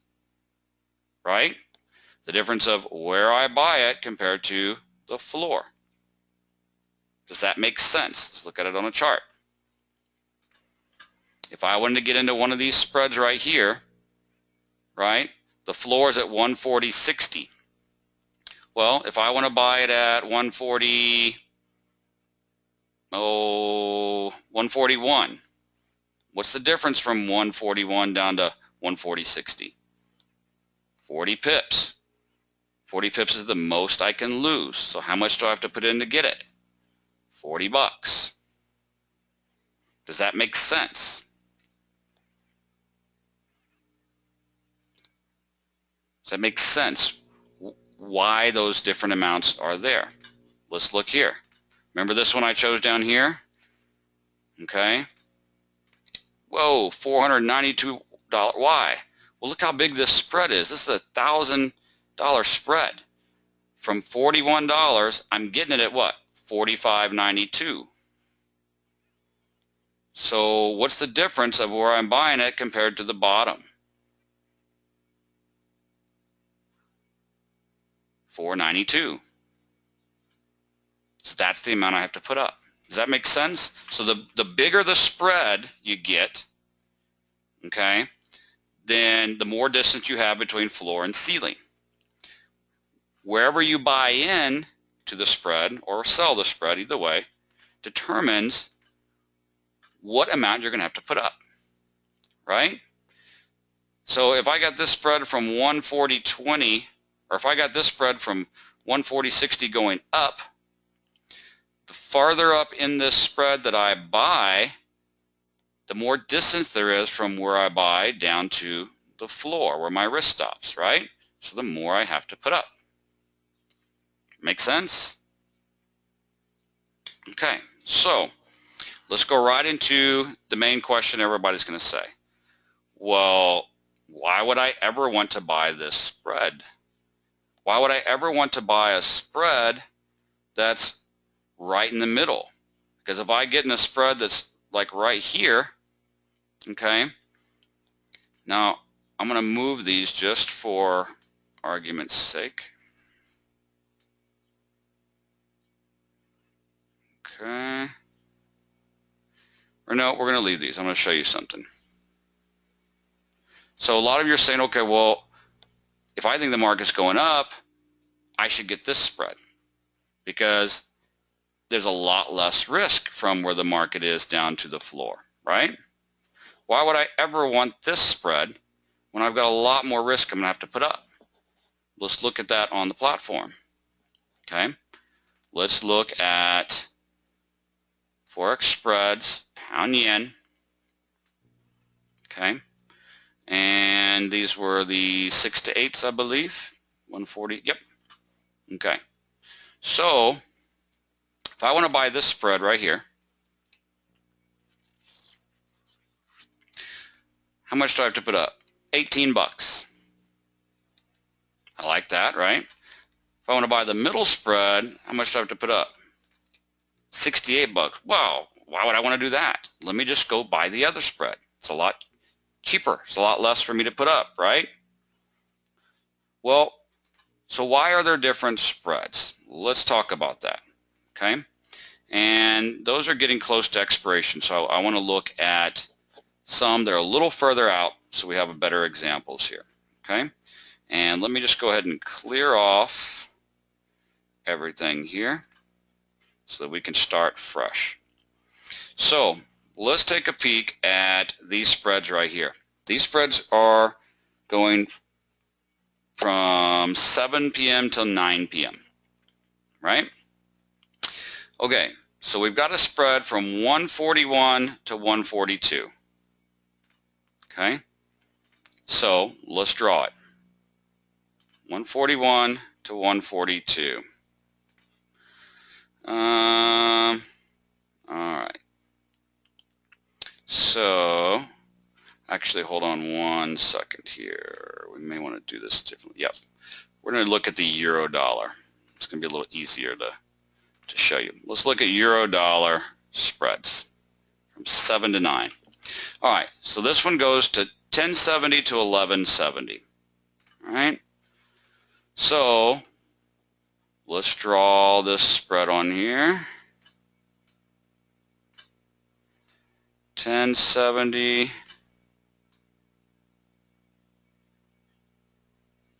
right? The difference of where I buy it compared to the floor. Does that make sense? Let's look at it on a chart. If I wanted to get into one of these spreads right here, right, the floor is at 140.60. Well, if I want to buy it at 141, what's the difference from 141 down to 140.60? 40 pips. 40 pips is the most I can lose. So how much do I have to put in to get it? 40 bucks. Does that make sense? Does that make sense? Why those different amounts are there? Let's look here. Remember this one I chose down here? Okay. Whoa, $492. Why? Well, look how big this spread is. This is a $1,000 spread. From $41, I'm getting it at what? $45.92. So what's the difference of where I'm buying it compared to the bottom? $4.92. So that's the amount I have to put up. Does that make sense? So the bigger the spread you get, okay, then the more distance you have between floor and ceiling. Wherever you buy in to the spread or sell the spread, either way, determines what amount you're going to have to put up, right? So if I got this spread from 140.20, or if I got this spread from 140.60 going up, the farther up in this spread that I buy, the more distance there is from where I buy down to the floor where my risk stops, right? So the more I have to put up. Make sense? Okay, so let's go right into the main question everybody's going to say. Well, why would I ever want to buy this spread? Why would I ever want to buy a spread that's right in the middle? Because if I get in a spread that's like right here, okay, now I'm going to move these just for argument's sake. Okay. Or no, we're going to leave these. I'm going to show you something. So a lot of you are saying, okay, well, if I think the market's going up, I should get this spread because there's a lot less risk from where the market is down to the floor, right? Why would I ever want this spread when I've got a lot more risk I'm going to have to put up? Let's look at that on the platform. Okay. Let's look at Forex spreads, pound yen. Okay. And these were the 6 to 8s, I believe. 140. Yep. Okay. So if I want to buy this spread right here, how much do I have to put up? 18 bucks. I like that, right? If I want to buy the middle spread, how much do I have to put up? 68 bucks. Wow, why would I want to do that? Let me just go buy the other spread. It's a lot cheaper. It's a lot less for me to put up, right? Well, so why are there different spreads? Let's talk about that, okay? And those are getting close to expiration, so I want to look at some that are a little further out so we have better examples here, okay? And let me just go ahead and clear off everything here so that we can start fresh. So let's take a peek at these spreads right here. These spreads are going from 7 p.m. till 9 p.m., right? Okay, so we've got a spread from 141 to 142. Okay, so let's draw it. 141 to 142. All right. So, actually, hold on one second here. We may want to do this differently. Yep. We're going to look at the euro dollar. It's going to be a little easier to show you. Let's look at euro dollar spreads from 7 to 9. All right. So this one goes to 1070 to 1170. All right. So let's draw this spread on here. 1070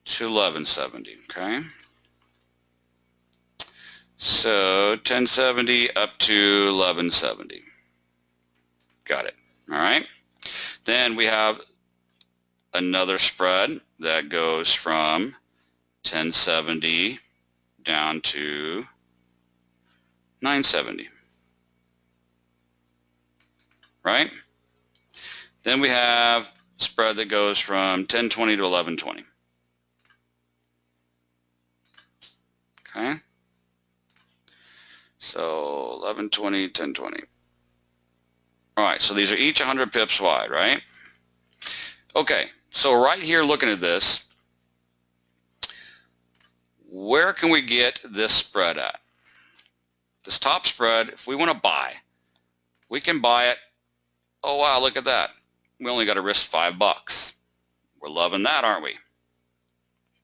to 1170, okay? So 1070 up to 1170. Got it. All right. Then we have another spread that goes from 1070 down to 970. Right? Then we have a spread that goes from 1020 to 1120. Okay? So 1120, 1020. All right, so these are each 100 pips wide, right? Okay, so right here looking at this, where can we get this spread at? This top spread, if we want to buy, we can buy it. Oh wow, look at that. We only got to risk $5. We're loving that, aren't we?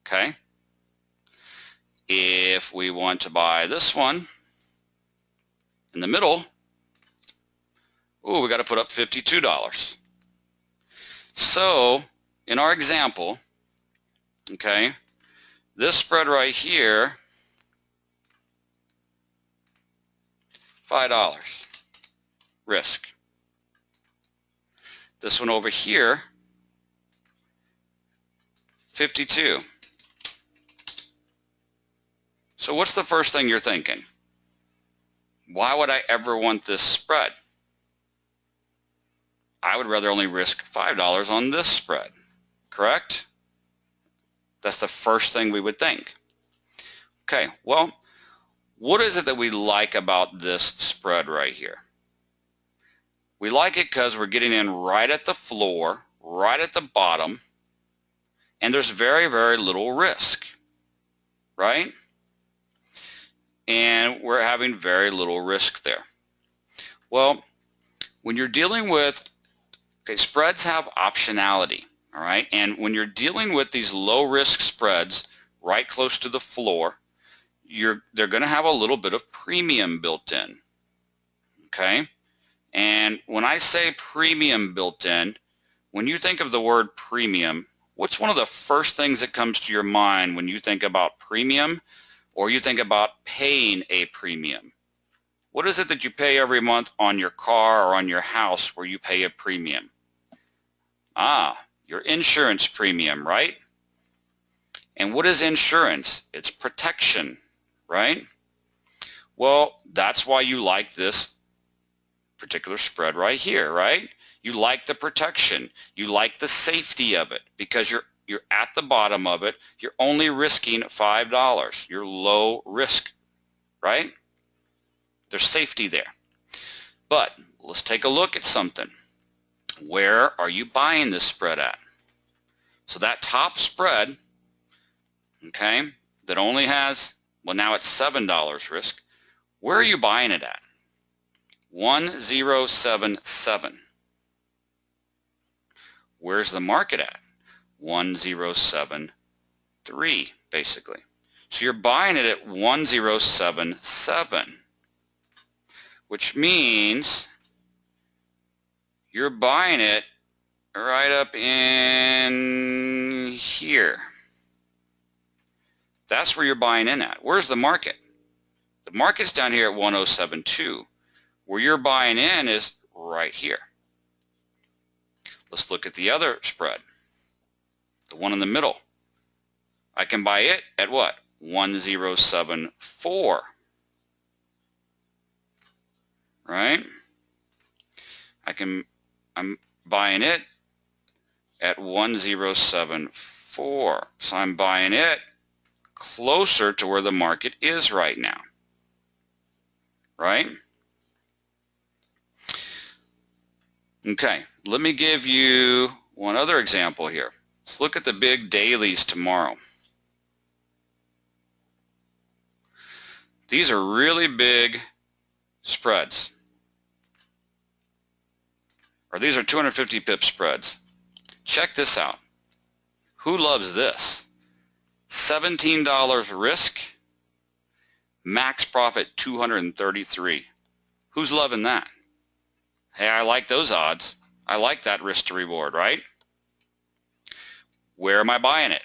Okay. If we want to buy this one in the middle, ooh, we got to put up $52. So in our example, okay, this spread right here, $5 risk. This one over here, 52. So what's the first thing you're thinking? Why would I ever want this spread? I would rather only risk $5 on this spread, correct? That's the first thing we would think. Okay, well, what is it that we like about this spread right here? We like it because we're getting in right at the floor, right at the bottom, and there's very, very little risk, right? And we're having very little risk there. Well, when you're dealing with, okay, spreads have optionality, all right? And when you're dealing with these low-risk spreads right close to the floor, they're going to have a little bit of premium built in, okay? And when I say premium built in, when you think of the word premium, what's one of the first things that comes to your mind when you think about premium or you think about paying a premium? What is it that you pay every month on your car or on your house where you pay a premium? Ah, your insurance premium, right? And what is insurance? It's protection, right? Well, that's why you like this particular spread right here, right? You like the protection. You like the safety of it because you're at the bottom of it. You're only risking $5. You're low risk, right? There's safety there. But let's take a look at something. Where are you buying this spread at? So that top spread, okay, that only has, well, now it's $7 risk. Where are you buying it at? 1077. Where's the market at? 1073, basically. So you're buying it at 1077, which means you're buying it right up in here. That's where you're buying in at. Where's the market? The market's down here at 1072. Where you're buying in is right here. Let's look at the other spread, the one in the middle. I can buy it at what? 1074, right? I'm buying it at 1074. So I'm buying it closer to where the market is right now, right? Okay, let me give you one other example here. Let's look at the big dailies tomorrow. These are really big spreads. Or these are 250 pip spreads. Check this out. Who loves this? $17 risk, max profit 233. Who's loving that? Hey, I like those odds. I like that risk to reward, right? Where am I buying it?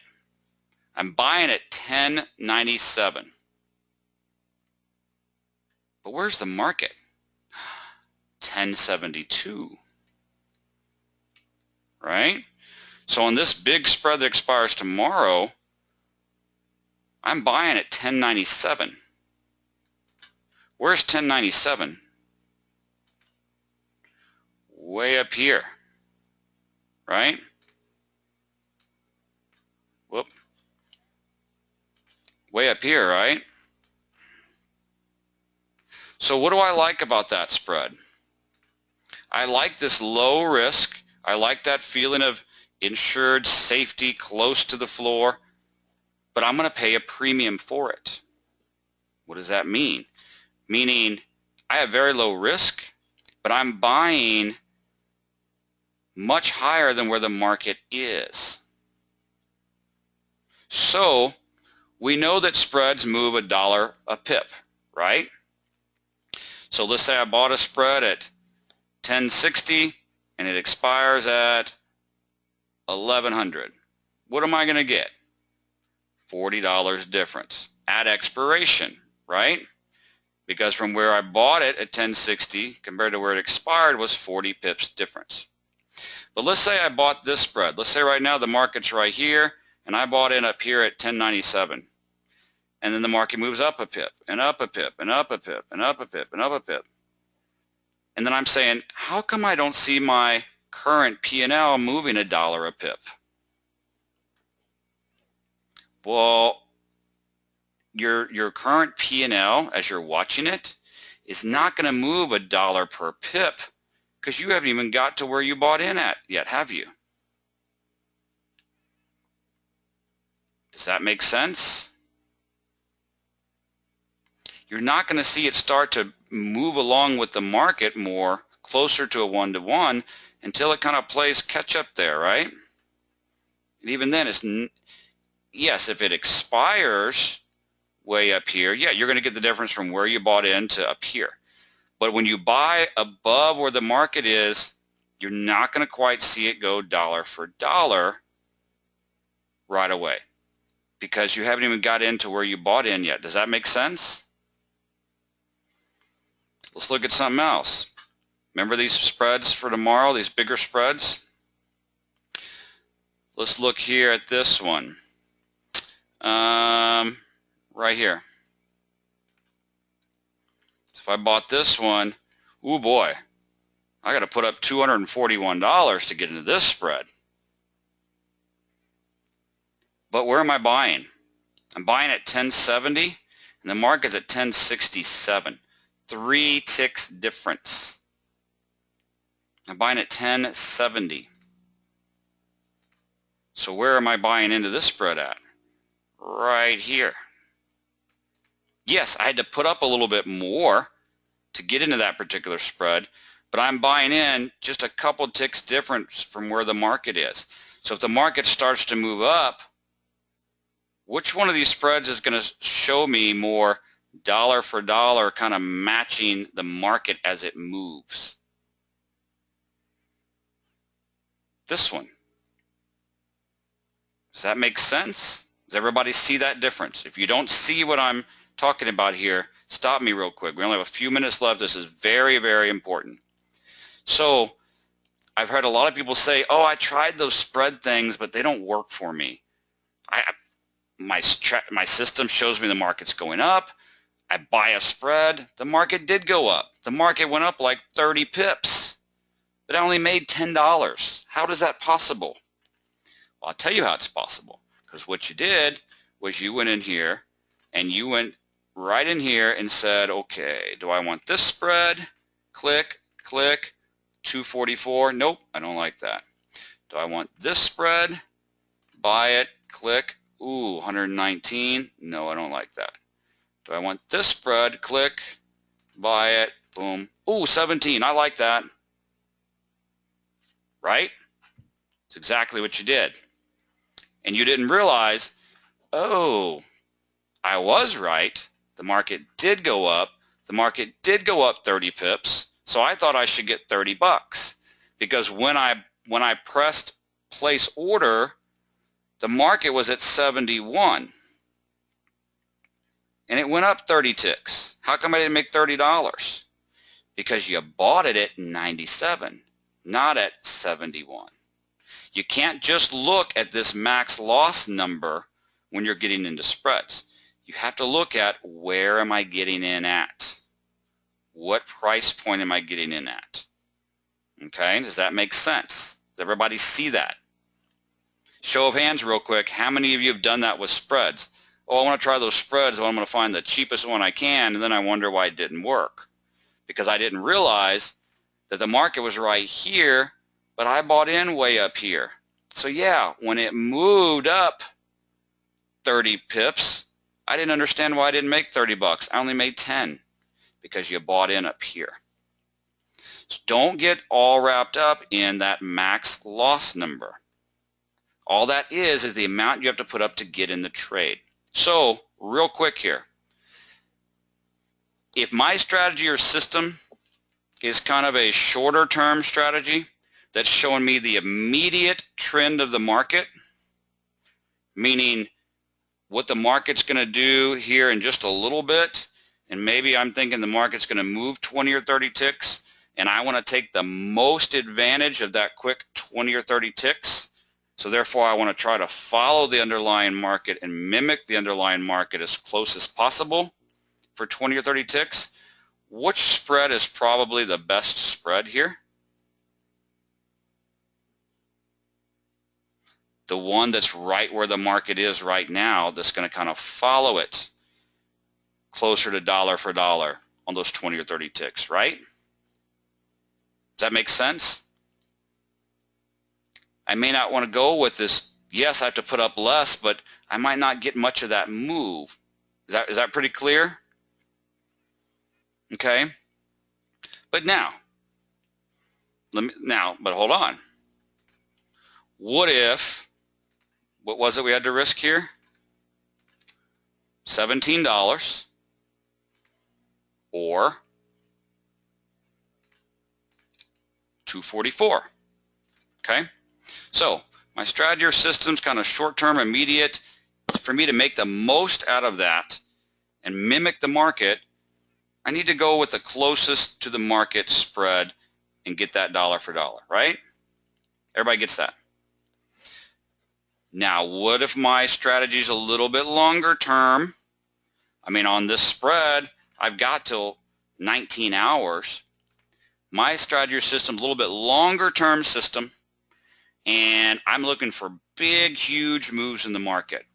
I'm buying at 1097. But where's the market? 1072. Right? So on this big spread that expires tomorrow, I'm buying at 1097. Where's 1097? Way up here. Right? Whoop. Way up here, right? So what do I like about that spread? I like this low risk. I like that feeling of insured safety close to the floor, but I'm going to pay a premium for it. What does that mean? Meaning I have very low risk, but I'm buying much higher than where the market is. So we know that spreads move $1 a pip, right? So let's say I bought a spread at 1060 and it expires at 1100. What am I going to get? $40 difference at expiration, right? Because from where I bought it at 1060 compared to where it expired was 40 pips difference. But let's say I bought this spread. Let's say right now the market's right here and I bought in up here at 1097. And then the market moves up a pip and up a pip and up a pip and up a pip and up a pip. And then I'm saying, how come I don't see my current P&L moving $1 a pip? Well, your current P&L, as you're watching it, is not going to move $1 per pip because you haven't even got to where you bought in at yet, have you? Does that make sense? You're not going to see it start to move along with the market more, closer to a one-to-one, until it kind of plays catch-up there, right? And even then, it's yes, if it expires way up here, yeah, you're going to get the difference from where you bought in to up here. But when you buy above where the market is, you're not going to quite see it go dollar for dollar right away because you haven't even got into where you bought in yet. Does that make sense? Let's look at something else. Remember these spreads for tomorrow, these bigger spreads? Let's look here at this one. Right here. So if I bought this one, ooh boy, I got to put up $241 to get into this spread. But where am I buying? I'm buying at 1070 and the market's at 1067. 3 ticks difference. I'm buying at 1070. So where am I buying into this spread at? Right here. Yes, I had to put up a little bit more to get into that particular spread, but I'm buying in just a couple ticks difference from where the market is. So if the market starts to move up, which one of these spreads is going to show me more dollar for dollar kind of matching the market as it moves? This one. Does that make sense? Does everybody see that difference? If you don't see what I'm talking about here, stop me real quick. We only have a few minutes left. This is very, very important. So I've heard a lot of people say, oh, I tried those spread things, but they don't work for me. My system shows me the market's going up. I buy a spread. The market did go up. The market went up like 30 pips, but I only made $10. How is that possible? Well, I'll tell you how it's possible. Because what you did was you went in here and you went right in here and said, okay, do I want this spread? Click, click, 244. Nope, I don't like that. Do I want this spread? Buy it, click. Ooh, 119. No, I don't like that. Do I want this spread? Click, buy it, boom. Ooh, 17. I like that. Right? It's exactly what you did. And you didn't realize, oh, I was right. The market did go up. The market did go up 30 pips. So I thought I should get 30 bucks because when I pressed place order, the market was at 71 and it went up 30 ticks. How come I didn't make $30? Because you bought it at 97, not at 71. You can't just look at this max loss number when you're getting into spreads. You have to look at where am I getting in at? What price point am I getting in at? Okay, does that make sense? Does everybody see that? Show of hands real quick, how many of you have done that with spreads? Oh, I want to try those spreads, so I'm going to find the cheapest one I can, and then I wonder why it didn't work. Because I didn't realize that the market was right here, but I bought in way up here. So yeah, when it moved up 30 pips, I didn't understand why I didn't make 30 bucks. I only made 10 because you bought in up here. So don't get all wrapped up in that max loss number. All that is the amount you have to put up to get in the trade. So real quick here, if my strategy or system is kind of a shorter term strategy that's showing me the immediate trend of the market, meaning what the market's going to do here in just a little bit, and maybe I'm thinking the market's going to move 20 or 30 ticks, and I want to take the most advantage of that quick 20 or 30 ticks, so therefore I want to try to follow the underlying market and mimic the underlying market as close as possible for 20 or 30 ticks. Which spread is probably the best spread here? The one that's right where the market is right now, that's going to kind of follow it closer to dollar for dollar on those 20 or 30 ticks, right? Does that make sense? I may not want to go with this, yes, I have to put up less, but I might not get much of that move. Is that pretty clear? Okay. But now, but hold on. What if, what was it we had to risk here? $17 or $244. Okay? So my strategy or system's kind of short-term, immediate. For me to make the most out of that and mimic the market, I need to go with the closest to the market spread and get that dollar for dollar, right? Everybody gets that. Now, what if my strategy is a little bit longer term? I mean, on this spread, I've got till 19 hours. My strategy or system is a little bit longer term system, and I'm looking for big, huge moves in the market.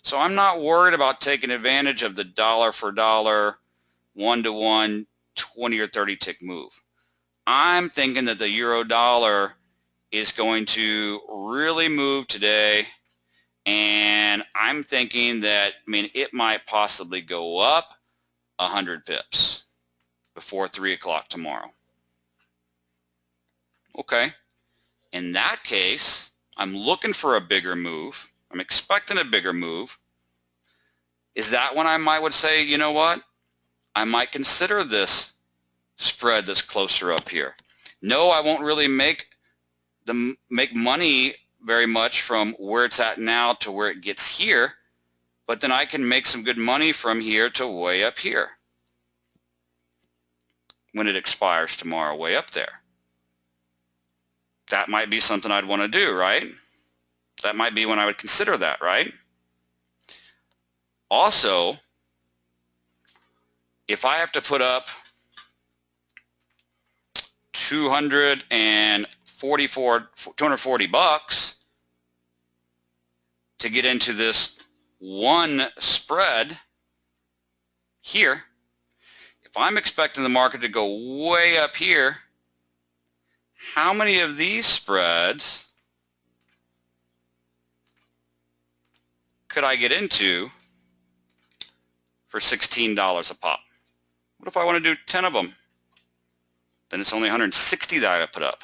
So I'm not worried about taking advantage of the dollar for dollar, one-to-one, 20 or 30 tick move. I'm thinking that the euro dollar is going to really move today, and I'm thinking that, it might possibly go up 100 pips before 3 o'clock tomorrow. Okay. In that case, I'm looking for a bigger move. I'm expecting a bigger move. Is that when I would say, you know what? I might consider this spread that's closer up here. No, I won't really make money very much from where it's at now to where it gets here, but then I can make some good money from here to way up here when it expires tomorrow, way up there. That might be something I'd want to do, right? That might be when I would consider that, right? Also, if I have to put up 240 bucks to get into this one spread here, if I'm expecting the market to go way up here, how many of these spreads could I get into for $16 a pop? What if I want to do 10 of them? Then it's only 160 that I put up.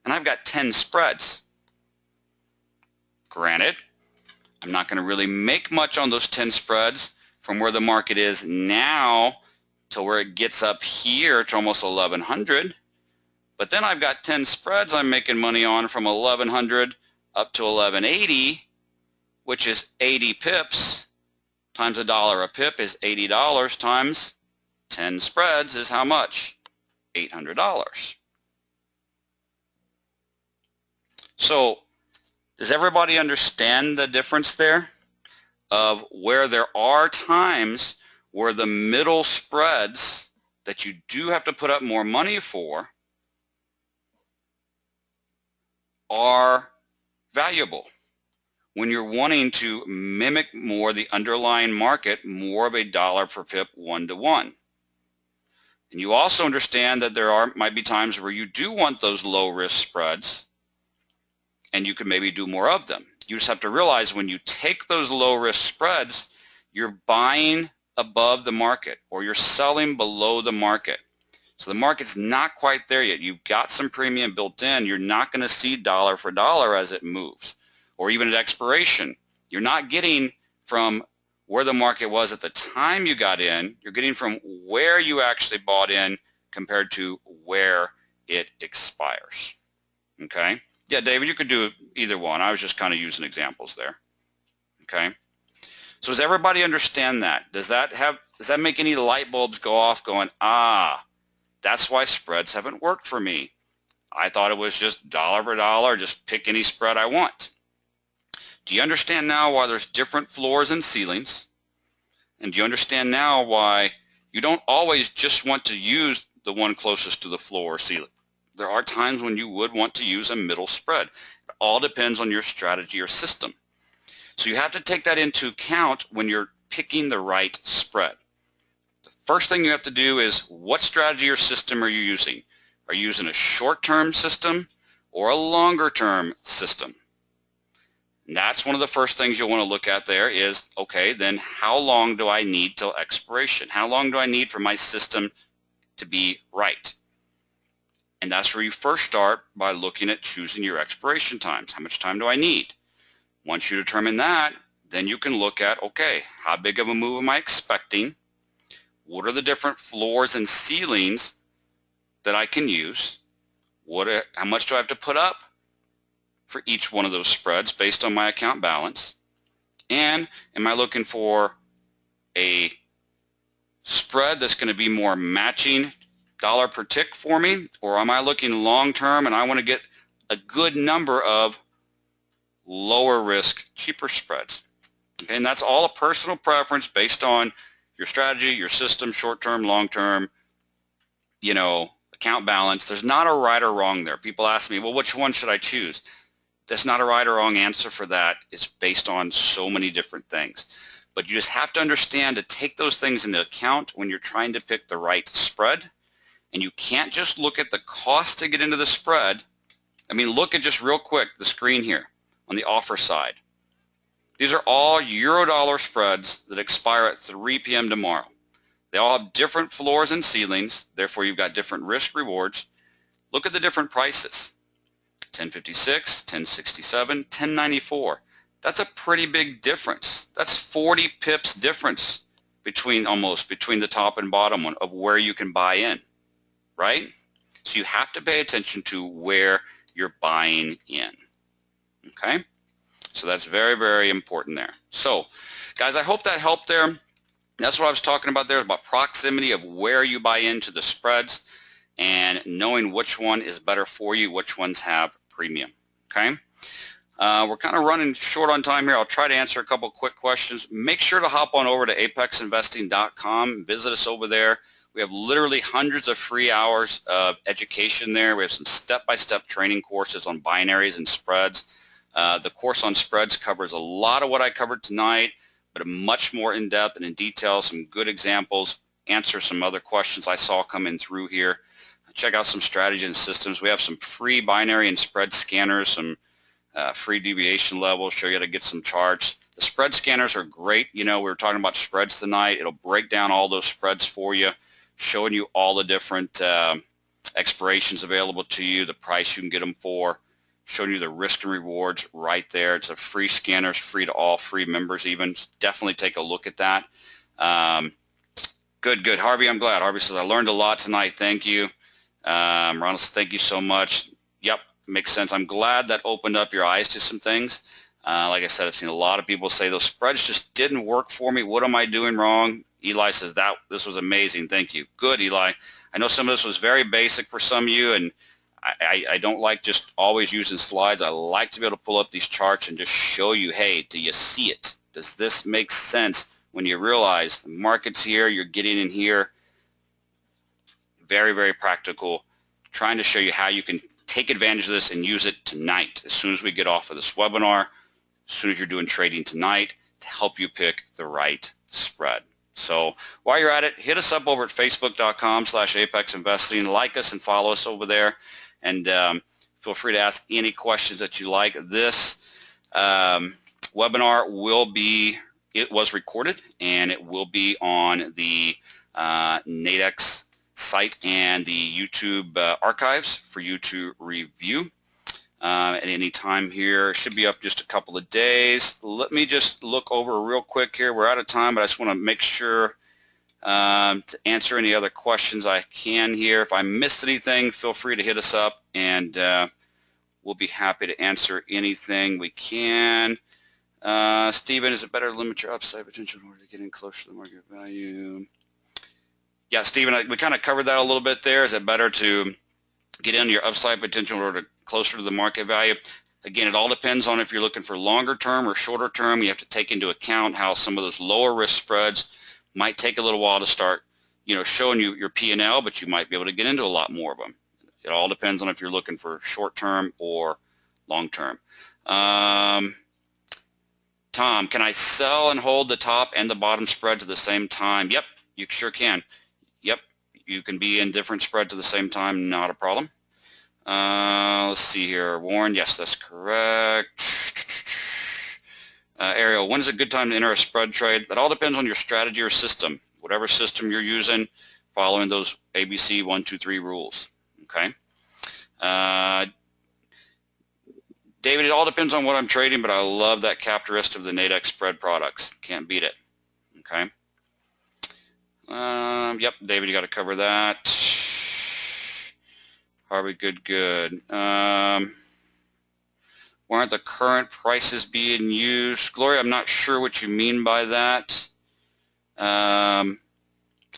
And I've got 10 spreads. Granted, I'm not going to really make much on those 10 spreads from where the market is now to where it gets up here to almost 1100. But then I've got 10 spreads I'm making money on from 1100 up to 1180, which is 80 pips times $1 a pip is $80 times 10 spreads is how much? $800. So does everybody understand the difference there of where there are times where the middle spreads that you do have to put up more money for are valuable when you're wanting to mimic more the underlying market, more of a dollar per pip one-to-one. And you also understand that there might be times where you do want those low risk spreads and you can maybe do more of them. You just have to realize when you take those low risk spreads, you're buying above the market or you're selling below the market. So the market's not quite there yet. You've got some premium built in. You're not going to see dollar for dollar as it moves. Or even at expiration, you're not getting from where the market was at the time you got in. You're getting from where you actually bought in compared to where it expires. Okay? Yeah, David, you could do either one. I was just kind of using examples there. Okay? So does everybody understand that? Does that make any light bulbs go off going, ah, that's why spreads haven't worked for me. I thought it was just dollar for dollar, just pick any spread I want. Do you understand now why there's different floors and ceilings? And do you understand now why you don't always just want to use the one closest to the floor or ceiling? There are times when you would want to use a middle spread. It all depends on your strategy or system. So you have to take that into account when you're picking the right spread. First thing you have to do is what strategy or system are you using? Are you using a short-term system or a longer-term system? And that's one of the first things you'll want to look at there is, okay, then how long do I need till expiration? How long do I need for my system to be right? And that's where you first start by looking at choosing your expiration times. How much time do I need? Once you determine that, then you can look at, okay, how big of a move am I expecting? What are the different floors and ceilings that I can use? How much do I have to put up for each one of those spreads based on my account balance? And am I looking for a spread that's going to be more matching dollar per tick for me? Or am I looking long term and I want to get a good number of lower risk, cheaper spreads? Okay, and that's all a personal preference based on your strategy, your system, short-term, long-term, account balance. There's not a right or wrong there. People ask me, well, which one should I choose? There's not a right or wrong answer for that. It's based on so many different things. But you just have to understand to take those things into account when you're trying to pick the right spread. And you can't just look at the cost to get into the spread. I mean, look at just real quick the screen here on the offer side. These are all euro-dollar spreads that expire at 3 p.m. tomorrow. They all have different floors and ceilings, therefore you've got different risk rewards. Look at the different prices. 1056, 1067, 1094. That's a pretty big difference. That's 40 pips difference between the top and bottom one of where you can buy in, right? So you have to pay attention to where you're buying in, okay? So that's very, very important there. So, guys, I hope that helped there. That's what I was talking about there, about proximity of where you buy into the spreads and knowing which one is better for you, which ones have premium, okay? We're kind of running short on time here. I'll try to answer a couple quick questions. Make sure to hop on over to apexinvesting.com. Visit us over there. We have literally hundreds of free hours of education there. We have some step-by-step training courses on binaries and spreads. The course on spreads covers a lot of what I covered tonight, but much more in depth and in detail, some good examples, answer some other questions I saw coming through here. Check out some strategy and systems. We have some free binary and spread scanners, some free deviation levels, show you how to get some charts. The spread scanners are great. We were talking about spreads tonight. It'll break down all those spreads for you, showing you all the different expirations available to you, the price you can get them for, showing you the risk and rewards right there. It's a free scanner. It's free to all free members even. Definitely take a look at that. Good, good. Harvey, I'm glad. Harvey says, I learned a lot tonight. Thank you. Ronald says, thank you so much. Yep, makes sense. I'm glad that opened up your eyes to some things. Like I said, I've seen a lot of people say those spreads just didn't work for me. What am I doing wrong? Eli says, this was amazing. Thank you. Good, Eli. I know some of this was very basic for some of you, and I don't like just always using slides. I like to be able to pull up these charts and just show you, hey, do you see it? Does this make sense when you realize the market's here, you're getting in here? Very, very practical. Trying to show you how you can take advantage of this and use it tonight as soon as we get off of this webinar, as soon as you're doing trading tonight, to help you pick the right spread. So while you're at it, hit us up over at facebook.com/apexinvesting. Like us and follow us over there, and feel free to ask any questions that you like. This webinar was recorded, and it will be on the Nadex site and the YouTube archives for you to review at any time here. It should be up just a couple of days. Let me just look over real quick here. We're out of time, but I just want to make sure to answer any other questions I can here. If I missed anything, feel free to hit us up, and we'll be happy to answer anything we can. Stephen, is it better to limit your upside potential in order to get in closer to the market value? Yeah, Stephen, we kind of covered that a little bit there. Is it better to get into your upside potential in order to closer to the market value? Again, it all depends on if you're looking for longer term or shorter term. You have to take into account how some of those lower risk spreads might take a little while to start, showing you your P&L, but you might be able to get into a lot more of them. It all depends on if you're looking for short term or long term. Tom, can I sell and hold the top and the bottom spread to the same time? Yep, you sure can. Yep, you can be in different spreads at the same time, not a problem. Let's see here. Warren, yes, that's correct. Ariel, when is a good time to enter a spread trade? That all depends on your strategy or system. Whatever system you're using, following those ABC 1, 2, 3 rules. Okay. David, it all depends on what I'm trading, but I love that characteristic of the Nadex spread products. Can't beat it. Okay. Yep, David, you got to cover that. Harvey, good, good. Why aren't the current prices being used? Gloria, I'm not sure what you mean by that.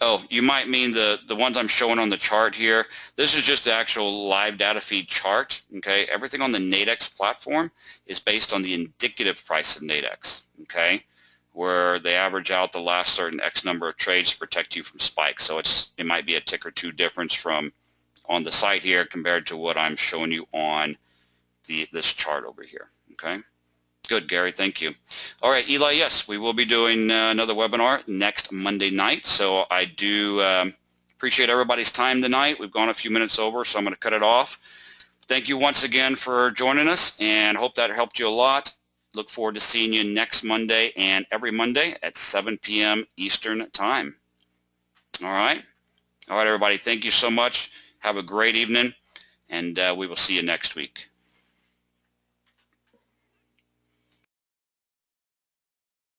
Oh, you might mean the ones I'm showing on the chart here. This is just the actual live data feed chart. Okay, everything on the Nadex platform is based on the indicative price of Nadex. Okay, where they average out the last certain X number of trades to protect you from spikes. So it might be a tick or two difference from on the site here compared to what I'm showing you on this chart over here. Okay, good, Gary, thank you. All right, Eli, yes, we will be doing another webinar next Monday night. So I do appreciate everybody's time tonight. We've gone a few minutes over, so I'm going to cut it off. Thank you once again for joining us, and hope that helped you a lot. Look forward to seeing you next Monday and every Monday at 7 p.m. Eastern Time. All right, everybody, thank you so much. Have a great evening, and we will see you next week.